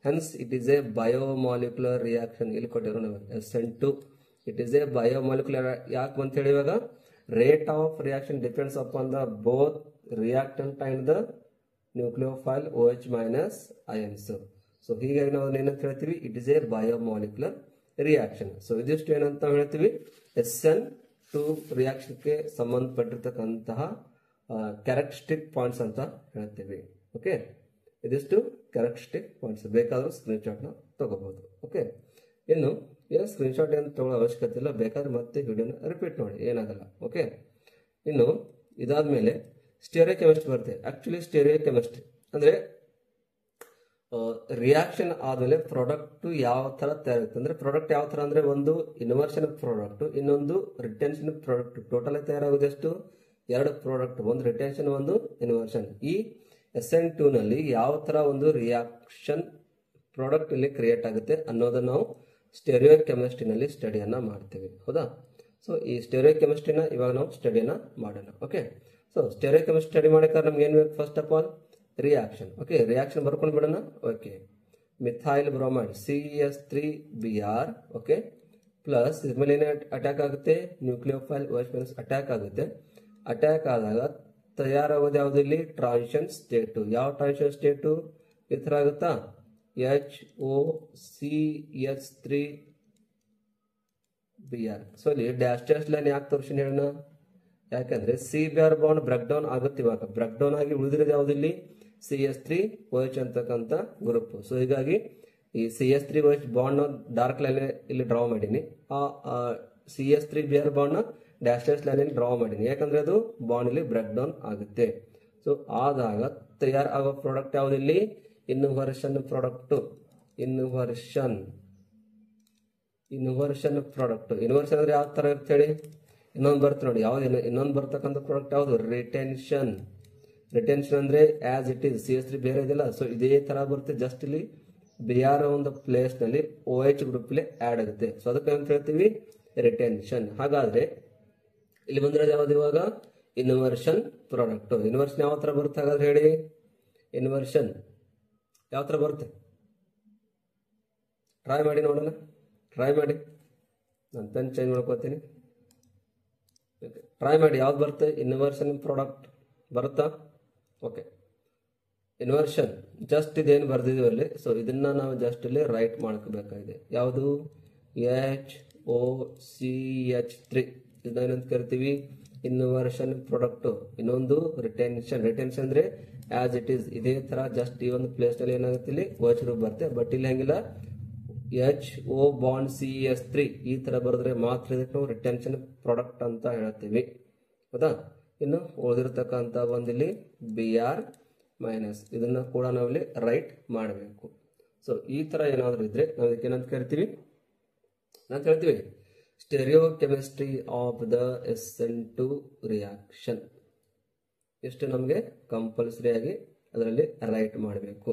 hence it is a biomolecular reaction. ಇಲ್ಲಿ ಕೊಟ್ಟಿರೋ ನಾವು SN2, it is a biomolecular. ಯಾಕೆ ಅಂತ ಹೇಳಿ ಇವಾಗ, rate of reaction depends upon the both reactant and the nucleophile OH minus ions. So ಹೀಗಾಗಿ ನಾವು ಏನಂತ ಹೇಳ್ತೀವಿ, it is a biomolecular reaction. So ಇದಿಷ್ಟು ಏನಂತ ಹೇಳ್ತೀವಿ, SN2 ರಿಯಾಕ್ಷನ್ಗೆ ಸಂಬಂಧಪಟ್ಟಿರ್ತಕ್ಕಂತಹ ಕ್ಯಾರೆಕ್ಟರಿಸ್ಟಿಕ್ ಪಾಯಿಂಟ್ಸ್ ಅಂತ ಹೇಳ್ತೀವಿ. ಓಕೆ, ಇದಿಷ್ಟು ಕ್ಯಾರೆಕ್ಟರಿಸ್ಟಿಕ್ ಪಾಯಿಂಟ್ಸ್, ಬೇಕಾದ್ರೂ ಸ್ಕ್ರೀನ್ಶಾಟ್ನ ತಗೋಬಹುದು. ಓಕೆ, ಇನ್ನು ಏನು ಸ್ಕ್ರೀನ್ಶಾಟ್ ಏನು ತಗೊಳ್ಳೋ ಅವಶ್ಯಕತೆ ಇಲ್ಲ, ಬೇಕಾದ್ರೆ ಮತ್ತೆ ವಿಡಿಯೋನ ರಿಪೀಟ್ ಮಾಡಿ, ಏನಾಗಲ್ಲ. ಓಕೆ, ಇನ್ನು ಇದಾದ್ಮೇಲೆ ಸ್ಟೀರಿಯೋ ಕೆಮಿಸ್ಟ್ರಿ ಬರುತ್ತೆ. ಆಕ್ಚುಲಿ ಸ್ಟೀರಿಯೋ ಕೆಮಿಸ್ಟ್ರಿ ಅಂದ್ರೆ ರಿಯಾಕ್ಷನ್ ಆದ್ಮೇಲೆ ಪ್ರಾಡಕ್ಟ್ ಯಾವ ತರ ತಯಾರಾಗುತ್ತೆ ಅಂದ್ರೆ, ಪ್ರಾಡಕ್ಟ್ ಯಾವ ತರ ಅಂದ್ರೆ, ಒಂದು ಇನ್ವರ್ಷನ್ ಪ್ರಾಡಕ್ಟ್, ಇನ್ನೊಂದು ರಿಟೆನ್ಷನ್ ಪ್ರಾಡಕ್ಟ್. ಟೋಟಲ್ ತಯಾರಾಗೋದು ಎಷ್ಟು, 2 ಪ್ರಾಡಕ್ಟ್, ಒಂದು ರಿಟೆನ್ಷನ್ ಒಂದು ಇನ್ವರ್ಷನ್. ಈ SN2 ನಲ್ಲಿ ಯಾವ ತರ ಒಂದು ರಿಯಾಕ್ಷನ್ ಪ್ರಾಡಕ್ಟ್ ಇಲ್ಲಿ ಕ್ರಿಯೇಟ್ ಆಗುತ್ತೆ ಅನ್ನೋದನ್ನ ನಾವು ಸ್ಟೀರಿಯೋ ಕೆಮಿಸ್ಟ್ರಿನಲ್ಲಿ ಸ್ಟಡಿಯನ್ನ ಮಾಡ್ತೀವಿ. ಹೌದಾ? ಸೊ ಈ ಸ್ಟೀರಿಯೋ ಕೆಮಿಸ್ಟ್ರಿನ ಇವಾಗ ನಾವು ಸ್ಟಡಿಯನ್ನ ಮಾಡೋಣ. Okay, so stereo chemistry study ಮಾಡಬೇಕಾದ್ರೆ ನಮ್ಗೆ ಏನ್ ಬೇಕು, first of all reaction. Okay, reaction ಬರ್ಕೊಂಡು ಬಿಡೋಣ. Okay, methyl bromide CH3Br, okay, plus ಇದ್ರ ಮೇಲೆ ಏನೇ ಅಟ್ಯಾಕ್ ಆಗುತ್ತೆ, ನ್ಯೂಕ್ಲಿಯೋಫೈಲ್ OH ಮೈನಸ್ ಅಟ್ಯಾಕ್ ಆಗುತ್ತೆ. ಅಟ್ಯಾಕ್ ಆದಾಗ ತಯಾರಾಗೋದು ಯಾವ್ದು ಇಲ್ಲಿ, ಟ್ರಾನ್ಸಿಷನ್ ಸ್ಟೇಟು. ಯಾವ ಟ್ರಾನ್ಸಿಷನ್ ಸ್ಟೇಟು, ಈ ತರ ಆಗುತ್ತಾ, HOCH3Br. ಸೊ ಇಲ್ಲಿ ಡ್ಯಾಶ್ ಲೈನ್ ಯಾಕೆ ತೋರಿಸಿ ಹೇಳೋಣ, ಯಾಕಂದ್ರೆ CBr ಬಾಂಡ್ ಬ್ರೇಕ್ ಡೌನ್ ಆಗುತ್ತೆ. ಇವಾಗ ಬ್ರೇಕ್ ಡೌನ್ ಆಗಿ ಉಳಿದಿರೋದು ಯಾವ್ದು ಇಲ್ಲಿ, CH3OH ಅಂತಕ್ಕಂಥ ಗ್ರೂಪ್. ಸೊ ಹೀಗಾಗಿ ಈ CH3OH ಬಾಂಡ್ ಡಾರ್ಕ್ ಲೈನ್ ಇಲ್ಲಿ ಡ್ರಾ ಮಾಡೀನಿ, ಆ CH3Br ಬಾಂಡ್ ನ ಡ್ಯಾಶ್ ಲೈನ್ ಡ್ರಾ ಮಾಡೀನಿ, ಯಾಕಂದ್ರೆ ಅದು ಬಾಂಡ್ ಇಲ್ಲಿ ಬ್ರೇಕ್ ಡೌನ್ ಆಗುತ್ತೆ. ಸೊ ಆದಾಗ ತಯಾರಾಗೋ ಪ್ರಾಡಕ್ಟ್ ಯಾವ್ದು ಇಲ್ಲಿ, inversion product. Inversion product. Inversion ಅಂದ್ರೆ ಯಾವ ತರ ಇರುತ್ತೆ ಹೇಳಿ, ಇನ್ನೊಂದು ಬರುತ್ತೆ ನೋಡಿ, ಯಾವ್ದು ಇನ್ನೊಂದು ಬರ್ತಕ್ಕಂಥ ಪ್ರಾಡಕ್ಟ್ ಯಾವ್ದು, ರಿಟೆನ್ಷನ್. ರಿಟೆನ್ಷನ್ ಅಂದ್ರೆ ಆಸ್ ಇಟ್ ಈಸ್, CH3 ಬೇರೆ ಇದೆಯಲ್ಲ, ಸೊ ಇದೇ ತರ ಬರುತ್ತೆ, ಜಸ್ಟ್ ಇಲ್ಲಿ Br ಒಂದು ಪ್ಲೇಸ್ ನಲ್ಲಿ OH ಗ್ರೂಪ್ ಇಲ್ಲಿ ಆಡ್ ಆಗುತ್ತೆ. ಸೊ ಅದಕ್ಕೆ ಅಂತ ಹೇಳ್ತೀವಿ ರಿಟೆನ್ಷನ್. ಹಾಗಾದ್ರೆ ಇಲ್ಲಿ ಬಂದಿರೋದು ಯಾವ್ದು ಇವಾಗ, ಇನ್ವರ್ಷನ್ ಪ್ರಾಡಕ್ಟ್. ಇನ್ವರ್ಷನ್ ಯಾವ ತರ ಬರುತ್ತೆ ಹಾಗಾದ್ರೆ ಹೇಳಿ, ಇನ್ವರ್ಷನ್ ಯಾವ ತರ ಬರುತ್ತೆ, ಟ್ರೈ ಮಾಡಿ ನೋಡೋಣ, ಟ್ರೈ ಮಾಡಿ. ನಾನು ಪೆನ್ ಚೇಂಜ್ ಮಾಡ್ಕೋತೀನಿ, ಟ್ರೈ ಮಾಡಿ, ಯಾವ್ದು ಬರುತ್ತೆ, ಇನ್ವರ್ಷನ್ ಪ್ರಾಡಕ್ಟ್ ಬರುತ್ತಾ. ಓಕೆ, ಇನ್ವರ್ಷನ್ ಜಸ್ಟ್ ಇದೇನು ಬರ್ದಿದೀವಿ ಅಲ್ಲಿ, ಸೊ ಇದನ್ನ ನಾವು ಜಸ್ಟ್ ಇಲ್ಲಿ ರೈಟ್ ಮಾಡ್ಕೋಬೇಕಾಗಿದೆ. ಯಾವುದು, HOCH3, ಇದನ್ನ ಏನಂತ ಕರಿತೀವಿ, ಇನ್ವರ್ಷನ್ ಪ್ರಾಡಕ್ಟ್. ಇನ್ನೊಂದು ರಿಟೆನ್ಷನ್. ರಿಟೆನ್ಷನ್ ಅಂದ್ರೆ ಆಸ್ ಇಟ್ ಈಸ್, ಇದೇ ತರ ಜಸ್ಟ್ ಈ ಒಂದು ಪ್ಲೇಸ್ ನಲ್ಲಿ ಏನಾಗುತ್ತೆ ಇಲ್ಲಿ OH ಗ್ರೂಪ್ ಬರುತ್ತೆ. ಬಟ್ ಇಲ್ಲಿ ಹಂಗಿಲ್ಲ, HO ಬಾಂಡ್ CH3 ಈ ತರ ಬರೆದ್ರೆ ಮಾತ್ರ ಇದಕ್ಕೆ ನಾವು ರಿಟೆನ್ಷನ್ ಪ್ರಾಡಕ್ಟ್ ಅಂತ ಹೇಳ್ತೀವಿ. ಹೌದಾ? ಇನ್ನು ಉಳಿದಿರ್ತಕ್ಕಂಥ ಒಂದಿಲ್ಲಿ Br ಮೈನಸ್, ಇದನ್ನ ಕೂಡ ನಾವಿಲ್ಲಿ ರೈಟ್ ಮಾಡಬೇಕು. ಸೊ ಈ ತರ ಏನಾದ್ರು ಇದ್ರೆ ನಾವು ಇದಕ್ಕೆ ಏನಂತ ಕರಿತೀವಿ, ಅಂತ ಹೇಳ್ತೀವಿ stereo chemistry of the SN2 reaction. ಎಷ್ಟು ನಮಗೆ ಕಂಪಲ್ಸರಿ ಆಗಿ ಅದರಲ್ಲಿ ರೈಟ್ ಮಾಡಬೇಕು.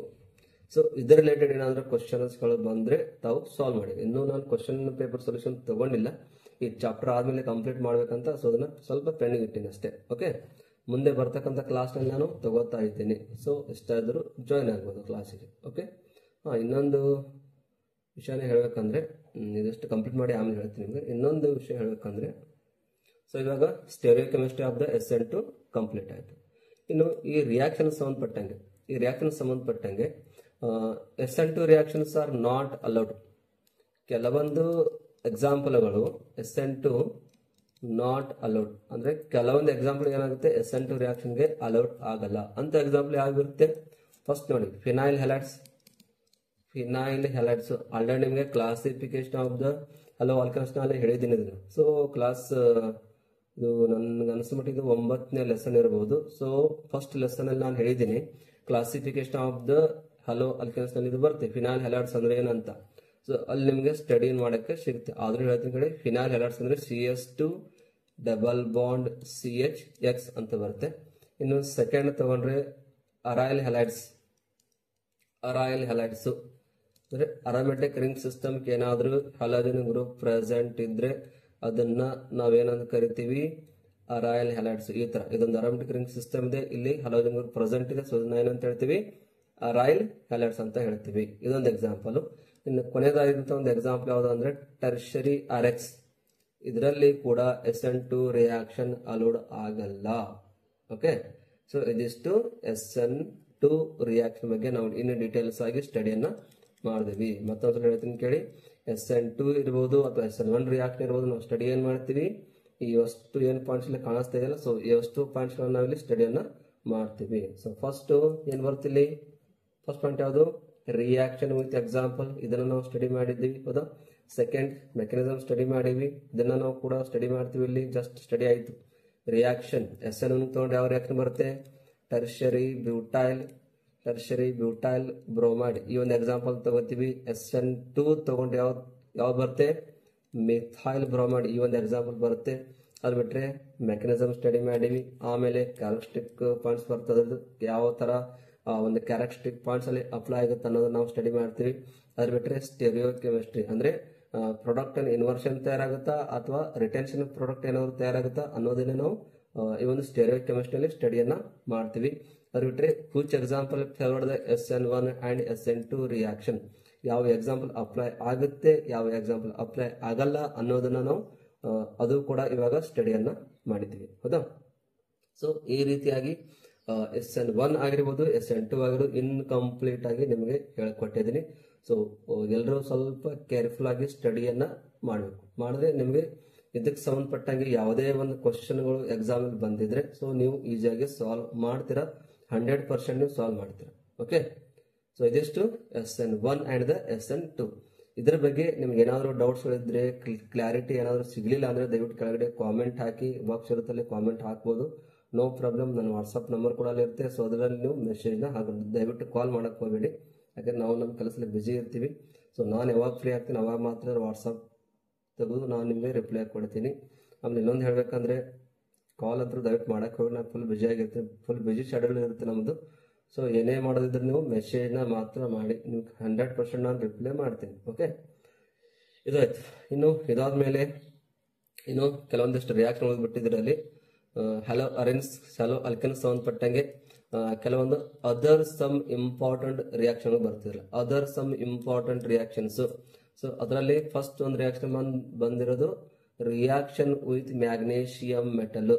ಸೊ ಇದರ ರಿಲೇಟೆಡ್ ಏನಾದ್ರೂ ಕ್ವಶನ್ಸ್ಗಳು ಬಂದ್ರೆ ತಾವು ಸಾಲ್ವ್ ಮಾಡಿ. ಇನ್ನೂ ನಾನು ಕ್ವಶನ್ ಪೇಪರ್ ಸೊಲ್ಯೂಷನ್ ತಗೊಂಡಿಲ್ಲ, ಈ ಚಾಪ್ಟರ್ ಆದ್ಮೇಲೆ ಕಂಪ್ಲೀಟ್ ಮಾಡ್ಬೇಕಂತ, ಸೊ ಅದನ್ನ ಸ್ವಲ್ಪ ಪೆಂಡಿಂಗ್ ಇಟ್ಟಿನಿ ಅಷ್ಟೇ. ಓಕೆ, ಮುಂದೆ ಬರ್ತಕ್ಕಂಥ ಕ್ಲಾಸ್ನಲ್ಲಿ ನಾನು ತಗೋತಾ ಇದ್ದೀನಿ. ಸೊ ಎಷ್ಟಾದರೂ ಜಾಯ್ನ್ ಆಗ್ಬೋದು ಕ್ಲಾಸಿಗೆ. ಓಕೆ, ಇನ್ನೊಂದು ವಿಷಯನೇ ಹೇಳ್ಬೇಕಂದ್ರೆ, ಇದಷ್ಟು ಕಂಪ್ಲೀಟ್ ಮಾಡಿ ಆಮೇಲೆ ಹೇಳ್ತೀನಿ ನಿಮಗೆ. ಇನ್ನೊಂದು ವಿಷಯ ಹೇಳ್ಬೇಕಂದ್ರೆ, ಸೊ ಇವಾಗ stereo chemistry of the SN2 complete ಆಯಿತು. ಇನ್ನು ಈ ರಿಯಾಕ್ಷನ್ ಸಂಬಂಧಪಟ್ಟಂಗೆ SN2 reactions R not allowed. ಕೆಲವೊಂದು ಎಕ್ಸಾಂಪಲ್ಗಳು SN2 ನಾಟ್ ಅಲೌಡ್ ಅಂದ್ರೆ, ಕೆಲವೊಂದು ಎಕ್ಸಾಂಪಲ್ ಏನಾಗುತ್ತೆ SN2 ರಿಯಾಕ್ಷನ್ಗೆ ಅಲೌಡ್ ಆಗಲ್ಲ ಅಂತ ಎಕ್ಸಾಂಪಲ್ ಯಾವಿರುತ್ತೆ. ಫಸ್ಟ್ ನೋಡಿ, phenyl halides. Phenyl halides already ನಿಮಗೆ ಕ್ಲಾಸಿಫಿಕೇಶನ್ ಆಫ್ ದ ಹಲೋ ಆಲ್ಕನ್ಸ್ ಅಲ್ಲಿ ಹೇಳಿದ್ದೀನಿ ಇದನ್ನು. ಸೊ ಕ್ಲಾಸ್ ಇದು ನನ್ಗೆ ಅನಿಸ್ಬಿಟ್ಟು ಇದು 9ನೇ ಲೆಸನ್ ಇರಬಹುದು. ಸೊ ಫಸ್ಟ್ ಲೆಸನ್ ಅಲ್ಲಿ ನಾನು ಹೇಳಿದ್ದೀನಿ ಕ್ಲಾಸಿಫಿಕೇಶನ್ ಆಫ್ ದ ಹಲೋ ಆಲ್ಕನ್ಸ್ ನಲ್ಲಿ ಇದು ಬರುತ್ತೆ ಫಿನೈಲ್ ಹ್ಯಾಲೈಡ್ಸ್ ಅಂದ್ರೆ ಏನಂತ. ಸೊ ಅಲ್ಲಿ ನಿಮಗೆ ಸ್ಟಡಿ ಮಾಡಕ್ಕೆ ಸಿಗುತ್ತೆ. ಆದ್ರೂ ಹೇಳ್ತೀನಿ ಕಡೆ ಫಿನೈಲ್ ಹ್ಯಾಲೈಡ್ಸ್ ಅಂದ್ರೆ CS2 ಡಬಲ್ ಬಾಂಡ್ CH(X) ಅಂತ ಬರುತ್ತೆ. ಇನ್ನು ಸೆಕೆಂಡ್ ತಗೊಂಡ್ರೆ ಅರೈಲ್ ಹ್ಯಾಲೈಡ್ಸ್ ಅಂದ್ರೆ ಅರೋಮ್ಯಾಟಿಕ್ ರಿಂಗ್ ಸಿಸ್ಟಮ್ ಏನಾದ್ರೂ ಹಲೋಜನ್ ಗ್ರೂಪ್ ಪ್ರೆಸೆಂಟ್ ಇದ್ರೆ ಅದನ್ನ ನಾವೇನಂತ ಕರಿತೀವಿ, ಅರೈಲ್ ಹ್ಯಾಲೈಡ್ಸ್. ಈ ತರ ಇದೊಂದು ಅರೋಮ್ಯಾಟಿಕ್ ರಿಂಗ್ ಸಿಸ್ಟಮ್ ಇದೆ, ಇಲ್ಲಿ ಹಲೋಜನ್ ಗ್ರೂಪ್ ಪ್ರೆಸೆಂಟ್ ಇದೆ. ಸೊ ಇದನ್ನ ಏನಂತ ಹೇಳ್ತೀವಿ, ಅರೈಲ್ ಹ್ಯಾಲೈಡ್ಸ್ ಅಂತ ಹೇಳ್ತೀವಿ. ಇದೊಂದು ಎಕ್ಸಾಂಪಲ್. ಇನ್ನು ಕೊನೆಯದಾದಂತ ಒಂದು ಎಕ್ಸಾಂಪಲ್ ಯಾವುದು ಅಂದ್ರೆ ಟರ್ಷರಿ RX. ಇದರಲ್ಲಿ ಕೂಡ SN2 ರಿಯಾಕ್ಷನ್ ಅಲೋಡ್ ಆಗಲ್ಲ. ಓಕೆ, ಸೊ ಇದಿಷ್ಟು SN2 ರಿಯಾಕ್ಷನ್ ಬಗ್ಗೆ ನಾವು ಇನ್ನು ಡೀಟೇಲ್ಸ್ ಆಗಿ ಸ್ಟಡಿಯನ್ನ ಮಾಡಿದ್ವಿ. ಮತ್ತೊಂದು ಹೇಳ್ತೀನಿ ಕೇಳಿ, SN2 ಇರ್ಬೋದು ಅಥವಾ SN1 ರಿಯಾಕ್ಷನ್ ಇರ್ಬೋದು. ನಾವು ಸ್ಟಡಿ ಏನ್ ಮಾಡ್ತೀವಿ, ಈ ಅಷ್ಟು ಏನ್ ಪಾಯಿಂಟ್ಸ್ ಇಲ್ಲಿ ಕಾಣಿಸ್ತಾ ಇದೆಯಲ್ಲ, ಸೊ ಈ ಅಷ್ಟು ಪಾಯಿಂಟ್ಸ್ ನಾವಿಲ್ಲಿ ಸ್ಟಡಿಯನ್ನ ಮಾಡ್ತೀವಿ. ಸೊ ಫಸ್ಟ್ ಏನ್ ಬರ್ತಿಲ್ಲಿ, ಫಸ್ಟ್ ಪಾಯಿಂಟ್ ಯಾವುದು, ರಿಯಾಕ್ಷನ್ ವಿತ್ ಎಕ್ಸಾಂಪಲ್. ಇದನ್ನ ನಾವು ಸ್ಟಡಿ ಮಾಡಿದ್ದೀವಿ, ಹೌದಾ. ಸೆಕೆಂಡ್ ಮೆಕ್ಯಾನಿಸಮ್ ಸ್ಟಡಿ ಮಾಡಿವಿ, ಇದನ್ನ ನಾವು ಕೂಡ ಸ್ಟಡಿ ಮಾಡ್ತೀವಿ. ಇಲ್ಲಿ ಜಸ್ಟ್ ಸ್ಟಡಿ ಆಯ್ತು. ರಿಯಾಕ್ಷನ್ SN1 ತಗೊಂಡು ಯಾವ ರಿಯಾಕ್ಷನ್ ಬರುತ್ತೆ, ಟರ್ಷರಿ ಬ್ಯೂಟೈಲ್ ಬ್ರೋಮೈಡ್. ಈ ಒಂದು ಎಕ್ಸಾಂಪಲ್ ತಗೋತೀವಿ. SN2 ತಗೊಂಡು ಯಾವ್ದು ಬರುತ್ತೆ, ಮಿಥೈಲ್ ಬ್ರೋಮೈಡ್. ಈ ಒಂದು ಎಕ್ಸಾಂಪಲ್ ಬರುತ್ತೆ. ಅದು ಬಿಟ್ರೆ ಮೆಕ್ಯಾನಿಸಮ್ ಸ್ಟಡಿ ಮಾಡಿವಿ. ಆಮೇಲೆ ಕ್ಯಾರೆಕ್ಟರಿಸ್ಟಿಕ್ ಪಾಯಿಂಟ್ಸ್ ಬರ್ತದೆ, ಯಾವ ತರ ಒಂದು ಕ್ಯಾರೆಕ್ಟರಿಸ್ಟಿಕ್ ಪಾಯಿಂಟ್ಸ್ ಅಲ್ಲಿ ಅಪ್ಲೈ ಆಗುತ್ತೆ ಅನ್ನೋದನ್ನ ನಾವು ಸ್ಟಡಿ ಮಾಡ್ತೀವಿ. ಅದ್ ಬಿಟ್ರೆ ಸ್ಟೆರಿಯೋ ಕೆಮಿಸ್ಟ್ರಿ ಅಂದ್ರೆ ಪ್ರಾಡಕ್ಟ್ ಇನ್ವರ್ಷನ್ ತಯಾರಾಗುತ್ತಾ ಅಥವಾ ರಿಟೆನ್ಷನ್ ಪ್ರಾಡಕ್ಟ್ ಏನಾದ್ರು ತಯಾರಾಗುತ್ತಾ ಅನ್ನೋದನ್ನ ನಾವು ಈ ಒಂದು ಸ್ಟೆರಿಯೋ ಕೆಮಿಸ್ಟ್ರಿಯಲ್ಲಿ ಸ್ಟಡಿಯನ್ನ ಮಾಡ್ತೀವಿ. ಅದು ಬಿಟ್ರೆ which example favoured the SN1 and SN2 reaction, ಯಾವ ಎಕ್ಸಾಂಪಲ್ ಅಪ್ಲೈ ಆಗುತ್ತೆ, ಯಾವ ಎಕ್ಸಾಂಪಲ್ ಅಪ್ಲೈ ಆಗಲ್ಲ ಅನ್ನೋದನ್ನ ನಾವು ಅದು ಕೂಡ ಇವಾಗ ಸ್ಟಡಿಯನ್ನ ಮಾಡಿದ್ದೀವಿ, ಹೌದಾ. ಸೊ ಈ ರೀತಿಯಾಗಿ SN1 ಆಗಿರ್ಬೋದು, SN2 ಆಗಿರ್ಬೋದು ಇನ್ಕಂಪ್ಲೀಟ್ ಆಗಿ ನಿಮಗೆ ಹೇಳ್ಕೊಟ್ಟಿದ್ದೀನಿ. ಸೊ ಎಲ್ಲರೂ ಸ್ವಲ್ಪ ಕೇರ್ಫುಲ್ ಆಗಿ ಸ್ಟಡಿಯನ್ನ ಮಾಡಬೇಕು. ಮಾಡಿದ್ರೆ ನಿಮಗೆ ಇದಕ್ಕೆ ಸಂಬಂಧಪಟ್ಟಂಗೆ ಯಾವುದೇ ಒಂದು ಕ್ವಶನ್ಗಳು ಎಕ್ಸಾಮ್ ಅಲ್ಲಿ ಬಂದಿದ್ರೆ ಸೊ ನೀವು ಈಸಿಯಾಗಿ ಸಾಲ್ವ್ ಮಾಡ್ತೀರಾ, 100% ನೀವು ಸಾಲ್ವ್ ಮಾಡ್ತೀರಾ. ಓಕೆ, ಸೊ ಇದಿಷ್ಟು SN1 ಅಂಡ್ ದ SN2. ಇದ್ರ ಬಗ್ಗೆ ನಿಮ್ಗೆ ಏನಾದ್ರು ಡೌಟ್ಸ್ ಇದ್ರೆ, ಕ್ಲಾರಿಟಿ ಏನಾದ್ರು ಸಿಗ್ಲಿಲ್ಲ ಅಂದ್ರೆ ದಯವಿಟ್ಟು ಕೆಳಗಡೆ ಕಾಮೆಂಟ್ ಹಾಕಿ, ಬಾಕ್ಸ್ ಇರುತ್ತಲ್ಲಿ ಕಾಮೆಂಟ್ ಹಾಕ್ಬೋದು, ನೋ ಪ್ರಾಬ್ಲಮ್. ನನ್ನ ವಾಟ್ಸಪ್ ನಂಬರ್ ಕೂಡ ಇರುತ್ತೆ. ಸೊ ಅದರಲ್ಲಿ ನೀವು ಮೆಸೇಜ್ನ ಹಾಕೋದು, ದಯವಿಟ್ಟು ಕಾಲ್ ಮಾಡಕ್ ಹೋಗಬೇಡಿ, ಯಾಕಂದ್ರೆ ನಾವು ನಮ್ಮ ಕೆಲಸದಲ್ಲಿ ಬಿಜಿ ಇರ್ತೀವಿ. ಸೊ ನಾನು ಯಾವಾಗ ಫ್ರೀ ಆಗ್ತೀನಿ ಅವಾಗ ಮಾತ್ರ ವಾಟ್ಸಪ್ ತೆಗೆದು ನಾನು ನಿಮಗೆ ರಿಪ್ಲೈ ಕೊಡ್ತೀನಿ. ಆಮೇಲೆ ಇನ್ನೊಂದು ಹೇಳ್ಬೇಕಂದ್ರೆ ಕಾಲ್ ಹತ್ರ ದಯವಿಟ್ಟು ಮಾಡಕ್ ಹೋಗಿ, ನಾನು ಫುಲ್ ಬಿಜಿ ಆಗಿರ್ತೀನಿ, ಫುಲ್ ಬಿಜಿ ಶೆಡ್ಯೂಲ್ ಇರುತ್ತೆ ನಮ್ಮದು. ಸೊ ಏನೇ ಮಾಡೋದಿದ್ರೆ ನೀವು ಮೆಸೇಜ್ನ ಮಾತ್ರ ಮಾಡಿ, ನಿಮ್ಗೆ 100% ನಾನು ರಿಪ್ಲೈ ಮಾಡ್ತೀನಿ. ಓಕೆ, ಇದಾಯ್ತು. ಇನ್ನು ಇದಾದ್ಮೇಲೆ ಇನ್ನು ಕೆಲವೊಂದಿಷ್ಟು ರಿಯಾಕ್ಷನ್ ಓದ್ಬಿಟ್ಟಿದ್ರಲ್ಲಿ ಹಲೋ ಅಲ್ಕೆನ್ಸ್ ಸಂಬಂಧಪಟ್ಟಂಗೆ ಕೆಲವೊಂದು ಅದರ್ ಸಮ್ ಇಂಪಾರ್ಟೆಂಟ್ ರಿಯಾಕ್ಷನ್ ಬರ್ತಿರಲ್ಲ, other some important reactions. So ಅದರಲ್ಲಿ ಫಸ್ಟ್ ಒಂದು ರಿಯಾಕ್ಷನ್ ಬಂದಿರೋದು ರಿಯಾಕ್ಷನ್ ವಿತ್ ಮ್ಯಾಗ್ನೇಷಿಯಂ ಮೆಟಲ್.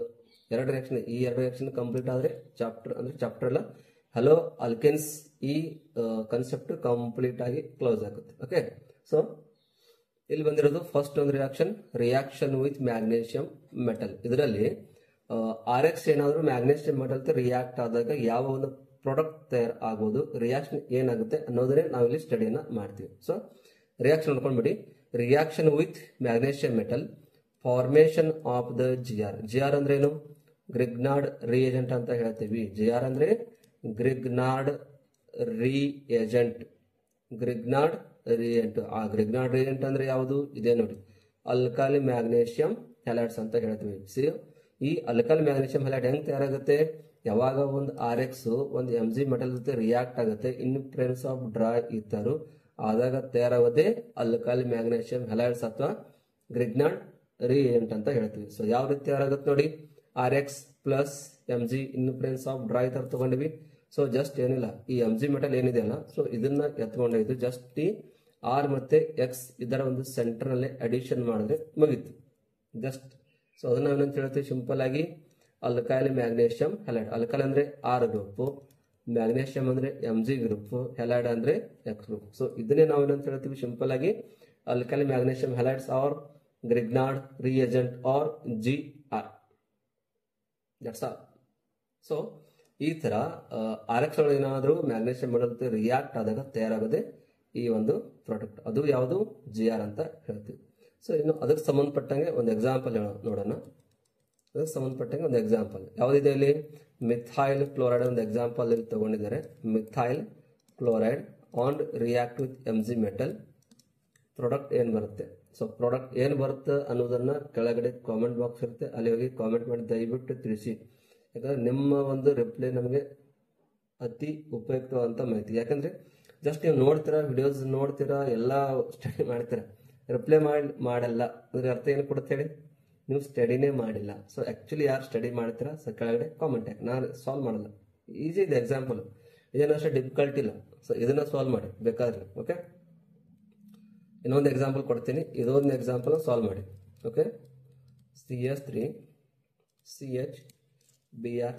ಎರಡು ರಿಯಾಕ್ಷನ್, ಈ ಎರಡು ರಿಯಾಕ್ಷನ್ ಕಂಪ್ಲೀಟ್ ಆದ್ರೆ ಚಾಪ್ಟರ್ ಅಲ್ಲ, ಹಲೋ ಅಲ್ಕೆನ್ಸ್ ಈ ಕಾನ್ಸೆಪ್ಟ್ ಕಂಪ್ಲೀಟ್ ಆಗಿ ಕ್ಲೋಸ್ ಆಗುತ್ತೆ. ಓಕೆ, ಸೊ ಇಲ್ಲಿ ಬಂದಿರೋದು ಫಸ್ಟ್ ಒಂದು ರಿಯಾಕ್ಷನ್ ವಿತ್ ಮ್ಯಾಗ್ನೇಷಿಯಂ ಮೆಟಲ್. ಇದರಲ್ಲಿ RX ಏನಾದ್ರು ಮ್ಯಾಗ್ನೇಷಿಯಂ ಮೆಟಲ್ ರಿಯಾಕ್ಟ್ ಆದಾಗ ಯಾವ ಒಂದು ಪ್ರಾಡಕ್ಟ್ ತಯಾರು ಆಗೋದು, ರಿಯಾಕ್ಷನ್ ಏನಾಗುತ್ತೆ ಅನ್ನೋದನ್ನೇ ನಾವಿಲ್ಲಿ ಸ್ಟಡಿಯನ್ನ ಮಾಡ್ತೀವಿ. ಸೊ ರಿಯಾಕ್ಷನ್ ನೋಡ್ಕೊಂಡ್ಬಿಡಿ. Reaction with magnesium metal, formation of the GR ಅಂದ್ರೆ ಏನು, ಗ್ರಿಗ್ನಾರ್ಡ್ ರಿಏಜೆಂಟ್ ಅಂತ ಹೇಳ್ತೀವಿ. GR ಅಂದ್ರೆ ಗ್ರಿಗ್ನಾರ್ಡ್ ರಿಏಜೆಂಟ್. ಆ ಗ್ರಿಗ್ನಾರ್ಡ್ ರಿಏಜೆಂಟ್ ಅಂದ್ರೆ ಯಾವುದು, ಇದೆ ನೋಡಿ, ಅಲ್ಕಾಲಿ ಮ್ಯಾಗ್ನೇಷಿಯಂ ಹ್ಯಾಲೈಡ್ಸ್ ಅಂತ ಹೇಳ್ತೀವಿ. ಸಿ ಈ ಅಲ್ಕಾಲಿ ಮ್ಯಾಗ್ನೇಷಿಯಂ ಹ್ಯಾಲೈಡ್ ಹೆಂಗ್ ತಯಾರಾಗುತ್ತೆ, ಯಾವಾಗ ಒಂದು RX ಒಂದು Mg ಮೆಟಲ್ ಜೊತೆ ರಿಯಾಕ್ಟ್ ಆಗುತ್ತೆ, in presence of dry ether ಆದಾಗ ತಯಾರಾಗೋದೇ ಅಲ್ಕಾಲಿ ಮ್ಯಾಗ್ನೇಷಿಯಂ ಹ್ಯಾಲೈಡ್ಸ್ ಅಥವಾ ಗ್ರಿಗ್ನಾರ್ಡ್ ರಿಏಜೆಂಟ್ ಅಂತ ಹೇಳ್ತೀವಿ. ಸೊ ಯಾವ ರೀತಿ ತಯಾರಾಗುತ್ತೆ ನೋಡಿ, RX plus Mg in presence of dry ether ತಗೊಂಡಿವಿ. ಸೊ ಜಸ್ಟ್ ಏನಿಲ್ಲ, ಈ Mg ಮೆಟಲ್ ಏನಿದೆಯಲ್ಲ, ಸೊ ಇದನ್ನ ಎತ್ಕೊಂಡಿದ್ದು ಜಸ್ಟ್ ಈ R ಮತ್ತೆ X ಇದರ ಒಂದು ಸೆಂಟರ್ ನಲ್ಲಿ ಅಡಿಷನ್ ಮಾಡಿದ್ರೆ ಮುಗೀತು ಜಸ್ಟ್. ಸೊ ಅದನ್ನ ಏನಂತ ಹೇಳ್ತೀವಿ ಸಿಂಪಲ್ ಆಗಿ, ಅಲ್ಕಾಲಿ ಮ್ಯಾಗ್ನೇಷಿಯಂ ಹ್ಯಾಲೈಡ್. ಅಲ್ಕಾಲಿ ಅಂದ್ರೆ R ಗ್ರೂಪ್, ಮ್ಯಾಗ್ನೇಷಿಯಂ ಅಂದ್ರೆ Mg ಗ್ರೂಪ್, ಹ್ಯಾಲೈಡ್ ಅಂದ್ರೆ X ಗ್ರೂಪ್. ಸೊ ಇದನ್ನೇ ನಾವು ಏನಂತ ಹೇಳ್ತೀವಿ ಸಿಂಪಲ್ ಆಗಿ, alkyl magnesium halides or Grignard reagent or GR. That's all. So ಈ ತರ RX ಒಳಗೆ ಏನಾದ್ರು ಮ್ಯಾಗ್ನೇಷಿಯಂ ಮೆಟಲ್ ರಿಯಾಕ್ಟ್ ಆದಾಗ ತಯಾರಾಗೋದೇ ಈ ಒಂದು ಪ್ರಾಡಕ್ಟ್, ಅದು ಯಾವುದು GR ಅಂತ ಹೇಳ್ತೀವಿ. ಸೊ ಇನ್ನು ಅದಕ್ಕೆ ಸಂಬಂಧಪಟ್ಟಂಗೆ ಒಂದು ಎಕ್ಸಾಂಪಲ್ ನೋಡೋಣ. ಅದಕ್ಕೆ ಸಂಬಂಧಪಟ್ಟಂಗೆ ಒಂದು ಎಕ್ಸಾಂಪಲ್ ಯಾವುದಿದೆ ಇಲ್ಲಿ, ಮಿಥೈಲ್ ಕ್ಲೋರೈಡ್ ಒಂದು ಎಕ್ಸಾಂಪಲ್ ಇಲ್ಲಿ ತಗೊಂಡಿದ್ದಾರೆ. Methyl chloride on react with Mg metal, product ಏನು ಬರುತ್ತೆ. ಸೊ ಪ್ರಾಡಕ್ಟ್ ಏನು ಬರುತ್ತೆ ಅನ್ನೋದನ್ನ ಕೆಳಗಡೆ ಕಾಮೆಂಟ್ ಬಾಕ್ಸ್ ಇರುತ್ತೆ, ಅಲ್ಲಿ ಹೋಗಿ ಕಾಮೆಂಟ್ ಮಾಡಿ ದಯವಿಟ್ಟು ತಿಳಿಸಿ. ಯಾಕಂದ್ರೆ ನಿಮ್ಮ ಒಂದು ರಿಪ್ಲೈ ನಮಗೆ ಅತಿ ಉಪಯುಕ್ತವಾದಂಥ ಮಾಹಿತಿ. ಯಾಕಂದ್ರೆ ಜಸ್ಟ್ ನೀವು ನೋಡ್ತೀರಾ, ವಿಡಿಯೋಸ್ ನೋಡ್ತೀರಾ, ಎಲ್ಲ ಸ್ಟಡಿ ಮಾಡ್ತೀರಾ, ರಿಪ್ಲೈ ಮಾಡಲ್ಲ ಅಂದ್ರೆ ಅರ್ಥ ಏನು ಕೊಡುತ್ತೆ ಹೇಳಿ, ನೀವು ಸ್ಟಡಿನೇ ಮಾಡಿಲ್ಲ. ಸೊ ಆಕ್ಚುಲಿ ಯಾರು ಸ್ಟಡಿ ಮಾಡ್ತೀರಾ ಸೊ ಕೆಳಗಡೆ ಕಾಮೆಂಟ್ ಹಾಕಿ, ನಾನು ಸಾಲ್ವ್ ಮಾಡಲ್ಲ. ಈಸಿ ಇದೆ ಎಕ್ಸಾಂಪಲ್, ಇದೇನಷ್ಟೇ ಡಿಫಿಕಲ್ಟ್ ಇಲ್ಲ. ಸೊ ಇದನ್ನ ಸಾಲ್ವ್ ಮಾಡಿ ಬೇಕಾದ್ರೆ. ಓಕೆ, ಇನ್ನೊಂದು ಎಕ್ಸಾಂಪಲ್ ಕೊಡ್ತೀನಿ, ಇದೊಂದು ಎಕ್ಸಾಂಪಲ್ ಸಾಲ್ವ್ ಮಾಡಿ. Okay, CH3 CH Br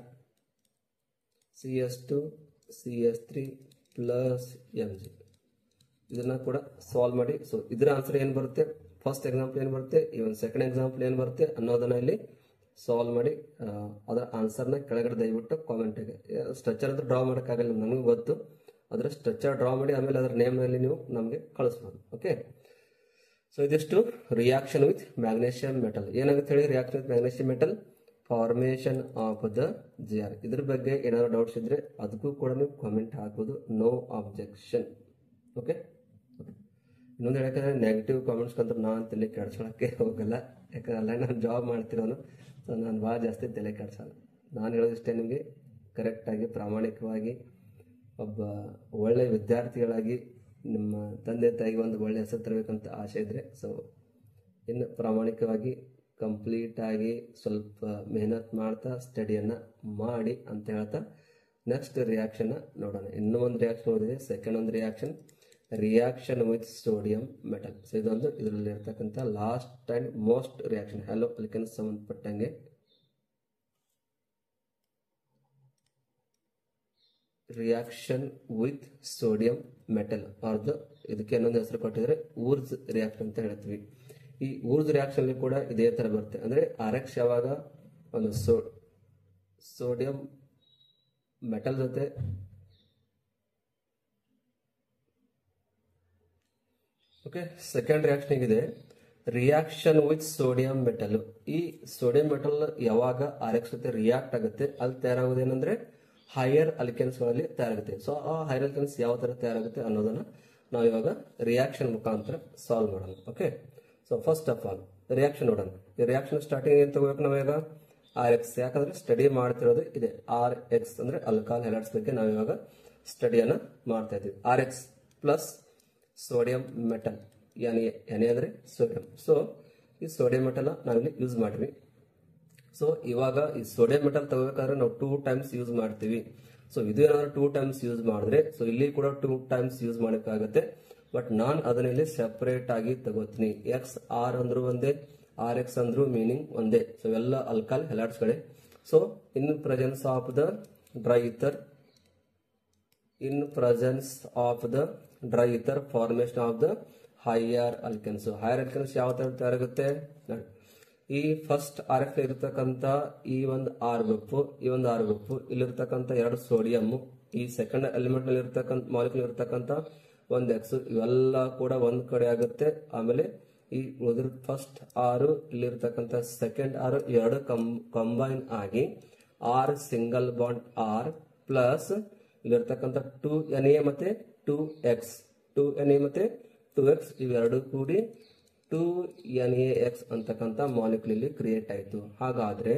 CS2 CS3 plus Mg, ಇದನ್ನ ಕೂಡ ಸಾಲ್ವ್ ಮಾಡಿ. ಸೊ ಇದರ ಆನ್ಸರ್ ಏನು ಬರುತ್ತೆ, ಫಸ್ಟ್ ಎಕ್ಸಾಂಪಲ್ ಏನು ಬರುತ್ತೆ, ಇವನ್ ಸೆಕೆಂಡ್ ಎಕ್ಸಾಂಪಲ್ ಏನು ಬರುತ್ತೆ ಅನ್ನೋದನ್ನ ಇಲ್ಲಿ ಸಾಲ್ವ್ ಮಾಡಿ ಅದರ ಆನ್ಸರ್ನ ಕೆಳಗಡೆ ದಯವಿಟ್ಟು ಕಾಮೆಂಟಿಗೆ. ಸ್ಟ್ರಕ್ಚರ್ ಅಂತ ಡ್ರಾ ಮಾಡೋಕ್ಕಾಗಲ್ಲ, ನನಗೂ ಗೊತ್ತು. ಅದರ ಸ್ಟ್ರಕ್ಚರ್ ಡ್ರಾ ಮಾಡಿ ಆಮೇಲೆ ಅದರ ನೇಮ್ನಲ್ಲಿ ನೀವು ನಮಗೆ ಕಳಿಸ್ಬೋದು. ಓಕೆ, ಸೊ ಇದಿಷ್ಟು ರಿಯಾಕ್ಷನ್ ವಿತ್ ಮ್ಯಾಗ್ನೇಷಿಯಂ ಮೆಟಲ್. ಏನಾಗುತ್ತೆ ಹೇಳಿ, reaction with magnesium metal formation of the GR. ಇದ್ರ ಬಗ್ಗೆ ಏನಾದ್ರು ಡೌಟ್ಸ್ ಇದ್ರೆ ಅದಕ್ಕೂ ಕೂಡ ನೀವು ಕಾಮೆಂಟ್ ಹಾಕ್ಬೋದು, ನೋ ಆಬ್ಜೆಕ್ಷನ್. ಓಕೆ, ಇನ್ನೊಂದು ಹೇಳಕ್ಕೆ ನೆಗೆಟಿವ್ ಕಾಮೆಂಟ್ಸ್ ಕಂತ ನಾನು ತಲೆ ಕೆಡ್ಸೋಳಕ್ಕೆ ಹೋಗಲ್ಲ. ಯಾಕಂದ್ರೆ ಅಲ್ಲ ನಾನು ಜಾಬ್ ಮಾಡ್ತಿರೋನು, ಸೊ ನಾನು ಭಾಳ ಜಾಸ್ತಿ ತಲೆ ಕೆಡ್ಸಲ್ಲ. ನಾನು ಹೇಳೋದಿಷ್ಟೇ, ನಿಮಗೆ ಕರೆಕ್ಟಾಗಿ ಪ್ರಾಮಾಣಿಕವಾಗಿ ಒಬ್ಬ ಒಳ್ಳೆಯ ವಿದ್ಯಾರ್ಥಿಗಳಾಗಿ ನಿಮ್ಮ ತಂದೆ ತಾಯಿಗೆ ಒಂದು ಒಳ್ಳೆ ಹೆಸರು ತರಬೇಕಂತ ಆಸೆ ಇದ್ರೆ ಸೊ ಇನ್ನು ಪ್ರಾಮಾಣಿಕವಾಗಿ ಕಂಪ್ಲೀಟಾಗಿ ಸ್ವಲ್ಪ ಮೆಹನತ್ ಮಾಡ್ತಾ ಸ್ಟಡಿಯನ್ನು ಮಾಡಿ ಅಂತ ಹೇಳ್ತಾ ನೆಕ್ಸ್ಟ್ ರಿಯಾಕ್ಷನ್ ನೋಡೋಣ. ಇನ್ನೂ ಒಂದು ರಿಯಾಕ್ಷನ್ ಓದಿದೆ, ಸೆಕೆಂಡ್ ಒಂದು reaction with sodium metal. So ಇದೊಂದು ಇದರಲ್ಲಿ ಇರ್ತಕ್ಕಂಥ last and most reaction haloalkane ಸಂಬಂಧಪಟ್ಟಂಗೆ. Reaction with sodium metal or ಇದಕ್ಕೆ ಇನ್ನೊಂದು ಹೆಸರು ಕೊಟ್ಟಿದ್ರೆ ಊರ್ಜ್ ರಿಯಾಕ್ಷನ್ ಅಂತ ಹೇಳ್ತೀವಿ. ಈ ಊರ್ಜ್ ರಿಯಾಕ್ಷನ್ ಕೂಡ ಇದೇ ತರ ಬರುತ್ತೆ. ಅಂದ್ರೆ RX ಯಾವಾಗ ಒಂದು ಸೋಡಿಯಂ ಮೆಟಲ್ ಜೊತೆ ಓಕೆ, ಸೆಕೆಂಡ್ ರಿಯಾಕ್ಷನ್ ಇದೆ ರಿಯಾಕ್ಷನ್ ವಿತ್ ಸೋಡಿಯಂ ಮೆಟಲ್. ಈ ಸೋಡಿಯಂ ಮೆಟಲ್ ಯಾವಾಗ RX ಜೊತೆ ರಿಯಾಕ್ಟ್ ಆಗುತ್ತೆ ಅಲ್ಲಿ ತಯಾರಾಗೋದೇನಂದ್ರೆ ಹೈಯರ್ ಅಲ್ಕೆನ್ಸ್ ಗಳಲ್ಲಿ ತಯಾರಾಗುತ್ತೆ. ಸೊ ಆ ಹೈಯರ್ ಅಲ್ಕೆನ್ಸ್ ಯಾವ ತರ ತಯಾರಾಗುತ್ತೆ ಅನ್ನೋದನ್ನ ನಾವು ಇವಾಗ ರಿಯಾಕ್ಷನ್ ಮುಖಾಂತರ ಸಾಲ್ವ್ ಮಾಡೋಣ. Okay, so first of all reaction ನೋಡೋಣ. ಈ ರಿಯಾಕ್ಷನ್ ಸ್ಟಾರ್ಟಿಂಗ್ ಏನ್ ತಗೋಬೇಕು ನಾವೀಗ, RX. ಯಾಕಂದ್ರೆ ಸ್ಟಡಿ ಮಾಡ್ತಿರೋದು ಇದೆ RX ಅಂದ್ರೆ ಅಲ್ಕಾಲ್ ಹ್ಯಾಲೈಡ್ಸ್ ಬಗ್ಗೆ ನಾವು ಇವಾಗ ಸ್ಟಡಿಯನ್ನ ಮಾಡ್ತಾ ಇದ್ದೀವಿ. RX plus sodium metal, N ಅಂದ್ರೆ ಸೋಡಿಯಂ. ಸೊ ಈ ಸೋಡಿಯಂ ಮೆಟಲ್ ನಾವಿಲ್ಲಿ ಯೂಸ್ ಮಾಡಿವಿ. ಸೊ ಇವಾಗ ಈ ಸೋಡಿಯಂ ಮೆಟಲ್ ತಗೋಬೇಕಾದ್ರೆ ನಾವು 2 ಟೈಮ್ಸ್ ಯೂಸ್ ಮಾಡ್ತೀವಿ. ಸೊ ಇದು ಏನಾದ್ರು 2 ಟೈಮ್ಸ್ ಯೂಸ್ ಮಾಡಿದ್ರೆ ಸೊ ಇಲ್ಲಿ ಕೂಡ 2 ಟೈಮ್ಸ್ ಯೂಸ್ ಮಾಡಬೇಕಾಗುತ್ತೆ. ಬಟ್ ನಾನು ಅದನ್ನ ಇಲ್ಲಿ ಸೆಪರೇಟ್ ಆಗಿ ತಗೋತೀನಿ. XR ಅಂದ್ರೂ ಒಂದೇ, RX ಅಂದ್ರೂ ಮೀನಿಂಗ್ ಒಂದೇ. ಸೊ ಎಲ್ಲ ಅಲ್ಕಾಲ್ ಹ್ಯಾಲೈಡ್ಸ್ ಗಳೇ. So in presence of the dry ether, formation of the higher alkenes. Higher alkenes ಯಾವ ತರ ತಯಾರಾಗುತ್ತೆ, ಈ ಫಸ್ಟ್ RX ಇರತಕ್ಕಂತ ಈ ಒಂದು R ಗ್ರೂಪ್, ಈ ಒಂದು R ಗ್ರೂಪ್, ಇಲ್ಲಿರ್ತಕ್ಕಂಥ 2 ಸೋಡಿಯಂ, ಈ ಸೆಕೆಂಡ್ ಎಲಿಮೆಂಟ್ ನಲ್ಲಿ ಇರ್ತಕ್ಕಂಥ ಮಾಲಿಕ್ಯೂಲ್ ಇರ್ತಕ್ಕಂಥ ಒಂದು X, ಇವೆಲ್ಲ ಕೂಡ ಒಂದ್ ಕಡೆ ಆಗುತ್ತೆ. ಆಮೇಲೆ ಈ ಉಳಿದ ಫಸ್ಟ್ R ಇಲ್ಲಿರ್ತಕ್ಕಂಥ ಸೆಕೆಂಡ್ R ಎರಡು ಕಂಬೈನ್ ಆಗಿ R single bond R plus ಇಲ್ಲಿರ್ತಕ್ಕಂಥ 2Na ಮತ್ತೆ 2X, 2Na ಮತ್ತೆ 2X ಇವೆರಡು ಕೂಡಿ 2NaX ಅಂತಕ್ಕಂಥ ಮಾಲಿಕ್ಯೂಲ್ ಇಲ್ಲಿ ಕ್ರಿಯೇಟ್ ಆಯಿತು. ಹಾಗಾದ್ರೆ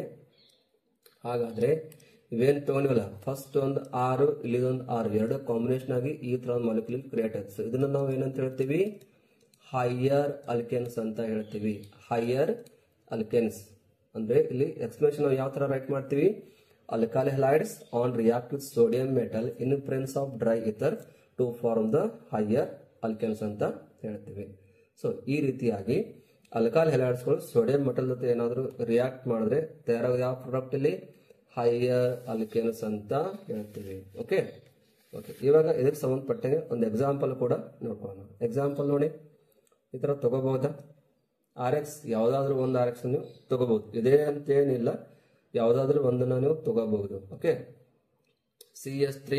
ಇವೇನ್ ತಗೊಂಡಿವಲ್ಲ, ಫಸ್ಟ್ ಒಂದು R ಇಲ್ಲಿದೊಂದು R ಎರಡು ಕಾಂಬಿನೇಷನ್ ಆಗಿ ಈ ತರ ಮಾಲಿಕ್ಯೂಲ್ ಕ್ರಿಯೇಟ್ ಆಯ್ತು. ಇದನ್ನ ನಾವು ಏನಂತ ಹೇಳ್ತೀವಿ, ಹೈಯರ್ ಅಲ್ಕೆನ್ಸ್ ಅಂತ ಹೇಳ್ತೀವಿ. ಹೈಯರ್ ಅಲ್ಕೆನ್ಸ್ ಅಂದ್ರೆ ಇಲ್ಲಿ ಎಕ್ಸ್ಪ್ರೆಷನ್ ನಾವು ಯಾವ ತರ ರೈಟ್ ಮಾಡ್ತೀವಿ, alkyl halides on react with sodium metal in presence of dry ether to form the higher alkenes ಅಂತ ಹೇಳ್ತೀವಿ. ಸೊ ಈ ರೀತಿಯಾಗಿ ಅಲ್ಕಾಲ್ ಹ್ಯಾಲೈಡ್ಸ್ಗಳು ಸೋಡಿಯಂ ಮೆಟಲ್ ಜೊತೆ ಏನಾದರೂ ರಿಯಾಕ್ಟ್ ಮಾಡಿದ್ರೆ ತಯಾರಾಗೋದು ಯಾವ ಪ್ರಾಡಕ್ಟ್ ಇಲ್ಲಿ, ಹೈಯರ್ ಅಲ್ಕೆನ್ಸ್ ಅಂತ ಹೇಳ್ತೀವಿ. ಓಕೆ, ಇವಾಗ ಇದಕ್ಕೆ ಸಂಬಂಧಪಟ್ಟಂಗೆ ಒಂದು ಎಕ್ಸಾಂಪಲ್ ಕೂಡ ನೋಡ್ಕೊಳ್ಳೋಣ. ಎಕ್ಸಾಂಪಲ್ ನೋಡಿ, ಈ ತರ ತಗೋಬಹುದಾ, RX ಯಾವ್ದಾದ್ರು ಒಂದು RX ನೀವು ತಗೋಬಹುದು, ಇದೇ ಅಂತೇನಿಲ್ಲ, ಯಾವುದಾದ್ರೂ ಒಂದನ್ನ ನೀವು ತಗೋಬಹುದು. Okay, CH3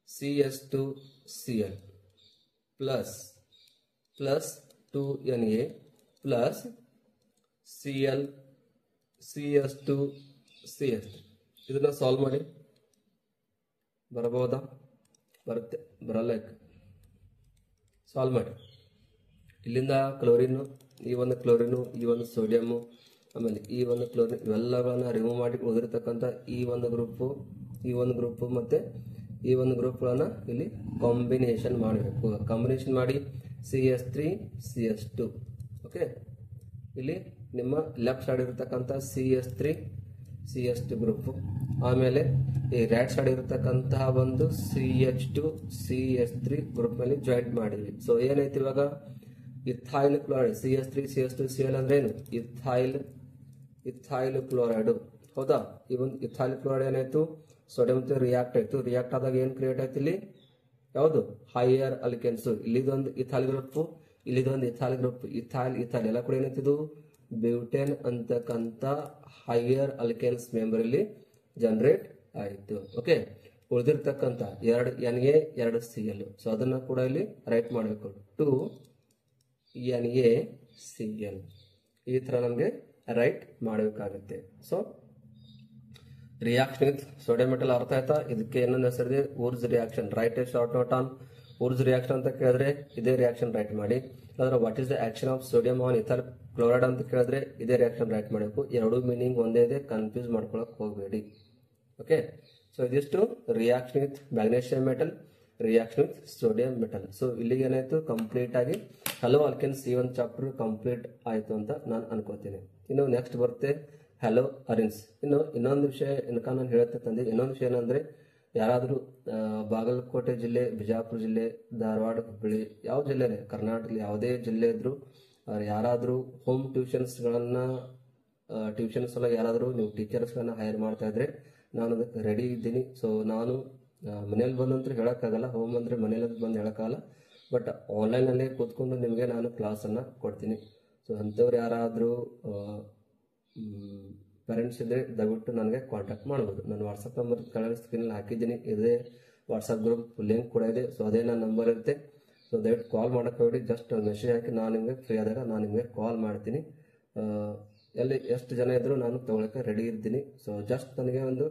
CH2 Cl plus plus 2Na plus Cl CS2 CS3 ಇದನ್ನ ಸಾಲ್ವ್ ಮಾಡಿ ಬರಬಹುದಾ? ಬರುತ್ತೆ, ಬರಲ್ಲ. ಸಾಲ್ವ್ ಮಾಡಿ. ಇಲ್ಲಿಂದ ಕ್ಲೋರಿನು, ಈ ಒಂದು ಕ್ಲೋರಿನು, ಈ ಒಂದು ಸೋಡಿಯಮ್ಮು, ಆಮೇಲೆ ಈ ಒಂದು ಕ್ಲೋರಿನ್ ಇವೆಲ್ಲಗಳನ್ನ ರಿಮೂವ್ ಮಾಡಿ ಉಳಿದಿರ್ತಕ್ಕಂಥ ಈ ಒಂದು ಗ್ರೂಪು ಮತ್ತೆ ಈ ಒಂದು ಗ್ರೂಪ್ಗಳನ್ನ ಇಲ್ಲಿ ಕಾಂಬಿನೇಷನ್ ಮಾಡಬೇಕು. ಕಾಂಬಿನೇಷನ್ ಮಾಡಿ CS3 CS2. ಓಕೆ, ಇಲ್ಲಿ ನಿಮ್ಮ ಲೆಫ್ಟ್ ಸೈಡ್ ಇರತಕ್ಕಂಥ CS3 CS2 ಗ್ರೂಪ್, ಆಮೇಲೆ ಈ ರೈಟ್ ಸೈಡ್ ಇರತಕ್ಕಂತಹ ಒಂದು CH2 CS3 ಗ್ರೂಪ್ ಮೇಲೆ ಜಾಯಿಂಟ್ ಮಾಡಿದ್ವಿ. ಸೊ ಏನೈತಿ ಇವಾಗ ethyl chloride CS3 CS2 Cl ಅಂದ್ರೆ ಏನು? Ethyl chloride. ಹೌದಾ? ಈ ಒಂದು ಇಥೈಲ್ ಕ್ಲೋರೈಡ್ ಏನಾಯ್ತು? ಸೋಡಿಯಂ ಜೊತೆ ರಿಯಾಕ್ಟ್ ಆಯ್ತು. ರಿಯಾಕ್ಟ್ ಆದಾಗ ಏನ್ ಕ್ರಿಯೇಟ್ ಆಯ್ತು? ಇಲ್ಲಿ ಯಾವುದು? Higher alkanes. ಇಲ್ಲಿದೊಂದು ಇಥೈಲ್ ಗ್ರೂಪ್, ಇಲ್ಲಿದೊಂದು ಇಥೈಲ್ ಗ್ರೂಪ್, ಇಥೈಲ್ ಎಲ್ಲ ಕೂಡ ಏನೈತಿದು ಬ್ಯೂಟೇನ್ ಅಂತಕ್ಕಂಥ ಹೈಯರ್ ಅಲ್ಕೆನ್ಸ್ ಮೆಂಬರ್ ಇಲ್ಲಿ ಜನರೇಟ್ ಆಯಿತು. ಓಕೆ, ಉಳಿದಿರ್ತಕ್ಕಂಥ 2 Na 2 Cl. ಸೊ ಅದನ್ನ ಕೂಡ ಇಲ್ಲಿ ರೈಟ್ ಮಾಡಬೇಕು. 2NaCl ಈ ತರ ನಮಗೆ ರೈಟ್ ಮಾಡಬೇಕಾಗುತ್ತೆ. So reaction with sodium metal ಅರ್ಥ ಆಯ್ತಾ? ಇದಕ್ಕೆ ಏನೊಂದು ಹೆಸರಿದೆ? Wurtz reaction. Write a short note on Wurtz reaction ಅಂತ ಕೇಳಿದ್ರೆ ಇದೇ ರಿಯಾಕ್ಷನ್ ರೈಟ್ ಮಾಡಿ. ಅಂದ್ರೆ what is the action of sodium on ethyl chloride ಅಂತ ಕೇಳಿದ್ರೆ ಇದೇ ರಿಯಾಕ್ಷನ್ ರೈಟ್ ಮಾಡಬೇಕು. ಎರಡೂ ಮೀನಿಂಗ್ ಒಂದೇ ಇದೆ, ಕನ್ಫ್ಯೂಸ್ ಮಾಡ್ಕೊಳಕ್ ಹೋಗಬೇಡಿ. ಓಕೆ, ಸೊ ಇದಿಷ್ಟು reaction with magnesium metal, reaction with sodium metal. So ಇಲ್ಲಿಗೆ ಏನಾಯ್ತು? ಕಂಪ್ಲೀಟ್ ಆಗಿ ಹಲೋ ಅಲ್ಕೆನ್ಸ್ ಈ ಒಂದು ಚಾಪ್ಟರ್ ಕಂಪ್ಲೀಟ್ ಆಯ್ತು ಅಂತ ನಾನು ಅನ್ಕೋತೀನಿ. ಇನ್ನು ನೆಕ್ಸ್ಟ್ ಬರುತ್ತೆ ಹಲೋ ಅರಿನ್ಸ್. ಇನ್ನು ಇನ್ನೊಂದು ವಿಷಯ ನಾನು ಹೇಳುತ್ತೆ ತಂದೆ. ಇನ್ನೊಂದು ವಿಷಯ ಏನಂದ್ರೆ, ಯಾರಾದರೂ ಬಾಗಲಕೋಟೆ ಜಿಲ್ಲೆ, ಬಿಜಾಪುರ ಜಿಲ್ಲೆ, ಧಾರವಾಡ, ಹುಬ್ಬಳ್ಳಿ, ಯಾವ ಜಿಲ್ಲೆ, ಕರ್ನಾಟಕದಲ್ಲಿ ಯಾವುದೇ ಜಿಲ್ಲೆ ಇದ್ರು ಯಾರಾದರೂ ಹೋಮ್ ಟ್ಯೂಷನ್ಸ್ ಒಳಗೆ ಯಾರಾದರೂ ನೀವು ಟೀಚರ್ಸ್ಗಳನ್ನ ಹೈರ್ ಮಾಡ್ತಾ ಇದ್ರೆ ನಾನು ಅದಕ್ಕೆ ರೆಡಿ ಇದ್ದೀನಿ. ಸೊ ನಾನು ಮನೇಲಿ ಬಂದಂತೂ ಹೇಳೋಕ್ಕಾಗಲ್ಲ, ಹೋಮ್ ಅಂದರೆ ಮನೇಲಿ ಬಂದು ಹೇಳೋಕ್ಕಾಗಲ್ಲ, ಬಟ್ ಆನ್ಲೈನಲ್ಲೇ ಕೂತ್ಕೊಂಡು ನಿಮಗೆ ನಾನು ಕ್ಲಾಸನ್ನು ಕೊಡ್ತೀನಿ. ಸೊ ಅಂಥವ್ರು ಯಾರಾದರೂ ಪೇರೆಂಟ್ಸ್ ಇದ್ದರೆ ದಯವಿಟ್ಟು ನನಗೆ ಕಾಂಟ್ಯಾಕ್ಟ್ ಮಾಡ್ಬೋದು. ನಾನು ವಾಟ್ಸಪ್ ನಂಬರ್ ಕೆಳಗೆ ಸ್ಕ್ರೀನಲ್ಲಿ ಹಾಕಿದ್ದೀನಿ, ಇದೇ ವಾಟ್ಸಪ್ ಗ್ರೂಪ್ ಲಿಂಕ್ ಕೂಡ ಇದೆ. ಸೊ ಅದೇ ನನ್ನ ನಂಬರ್ ಇರುತ್ತೆ. ಸೊ ದಯವಿಟ್ಟು ಕಾಲ್ ಮಾಡೋಕ್ಕೆ ಹೋಗಿ, ಜಸ್ಟ್ ಮೆಸೇಜ್ ಹಾಕಿ ನಾನು ನಿಮಗೆ ಫ್ರೀ ಆದಾಗ ನಾನು ನಿಮಗೆ ಕಾಲ್ ಮಾಡ್ತೀನಿ. ಎಲ್ಲಿ ಎಷ್ಟು ಜನ ಇದ್ದರೂ ನಾನು ತೊಗೊಳಕ್ಕೆ ರೆಡಿ ಇರ್ತೀನಿ. ಸೊ ಜಸ್ಟ್ ನನಗೆ ಒಂದು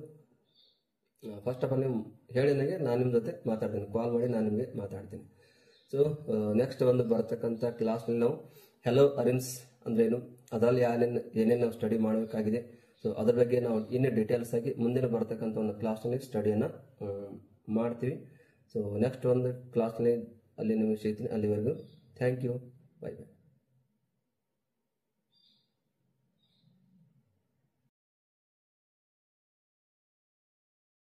ಫಸ್ಟ್ ಆಫ್ ಆಲ್ ನೀವು ಹೇಳಿ ನನಗೆ, ನಾನು ನಿಮ್ಮ ಜೊತೆ ಮಾತಾಡ್ತೀನಿ. ಕಾಲ್ ಮಾಡಿ ನಾನು ನಿಮಗೆ ಮಾತಾಡ್ತೀನಿ. ಸೊ ನೆಕ್ಸ್ಟ್ ಒಂದು ಬರ್ತಕ್ಕಂಥ ಕ್ಲಾಸ್ನಲ್ಲಿ ನಾವು ಹೆಲೋ ಅರಿನ್ಸ್ ಅಂದ್ರೇನು, ಅದರಲ್ಲಿ ಏನೇನು ನಾವು ಸ್ಟಡಿ ಮಾಡಬೇಕಾಗಿದೆ, ಸೊ ಅದ್ರ ಬಗ್ಗೆ ನಾವು ಇನ್ನೂ ಡೀಟೇಲ್ಸ್ ಆಗಿ ಮುಂದಿನ ಬರ್ತಕ್ಕಂಥ ಒಂದು ಕ್ಲಾಸ್ನಲ್ಲಿ ಸ್ಟಡಿಯನ್ನು ಮಾಡ್ತೀವಿ. ಸೊ ನೆಕ್ಸ್ಟ್ ಒಂದು ಕ್ಲಾಸ್ನಲ್ಲಿ ಅಲ್ಲಿ ನಿಮಗೆ ಸಿಗ್ತೀನಿ. ಅಲ್ಲಿವರೆಗೂ ಥ್ಯಾಂಕ್ ಯು, ಬೈ ಬೈ.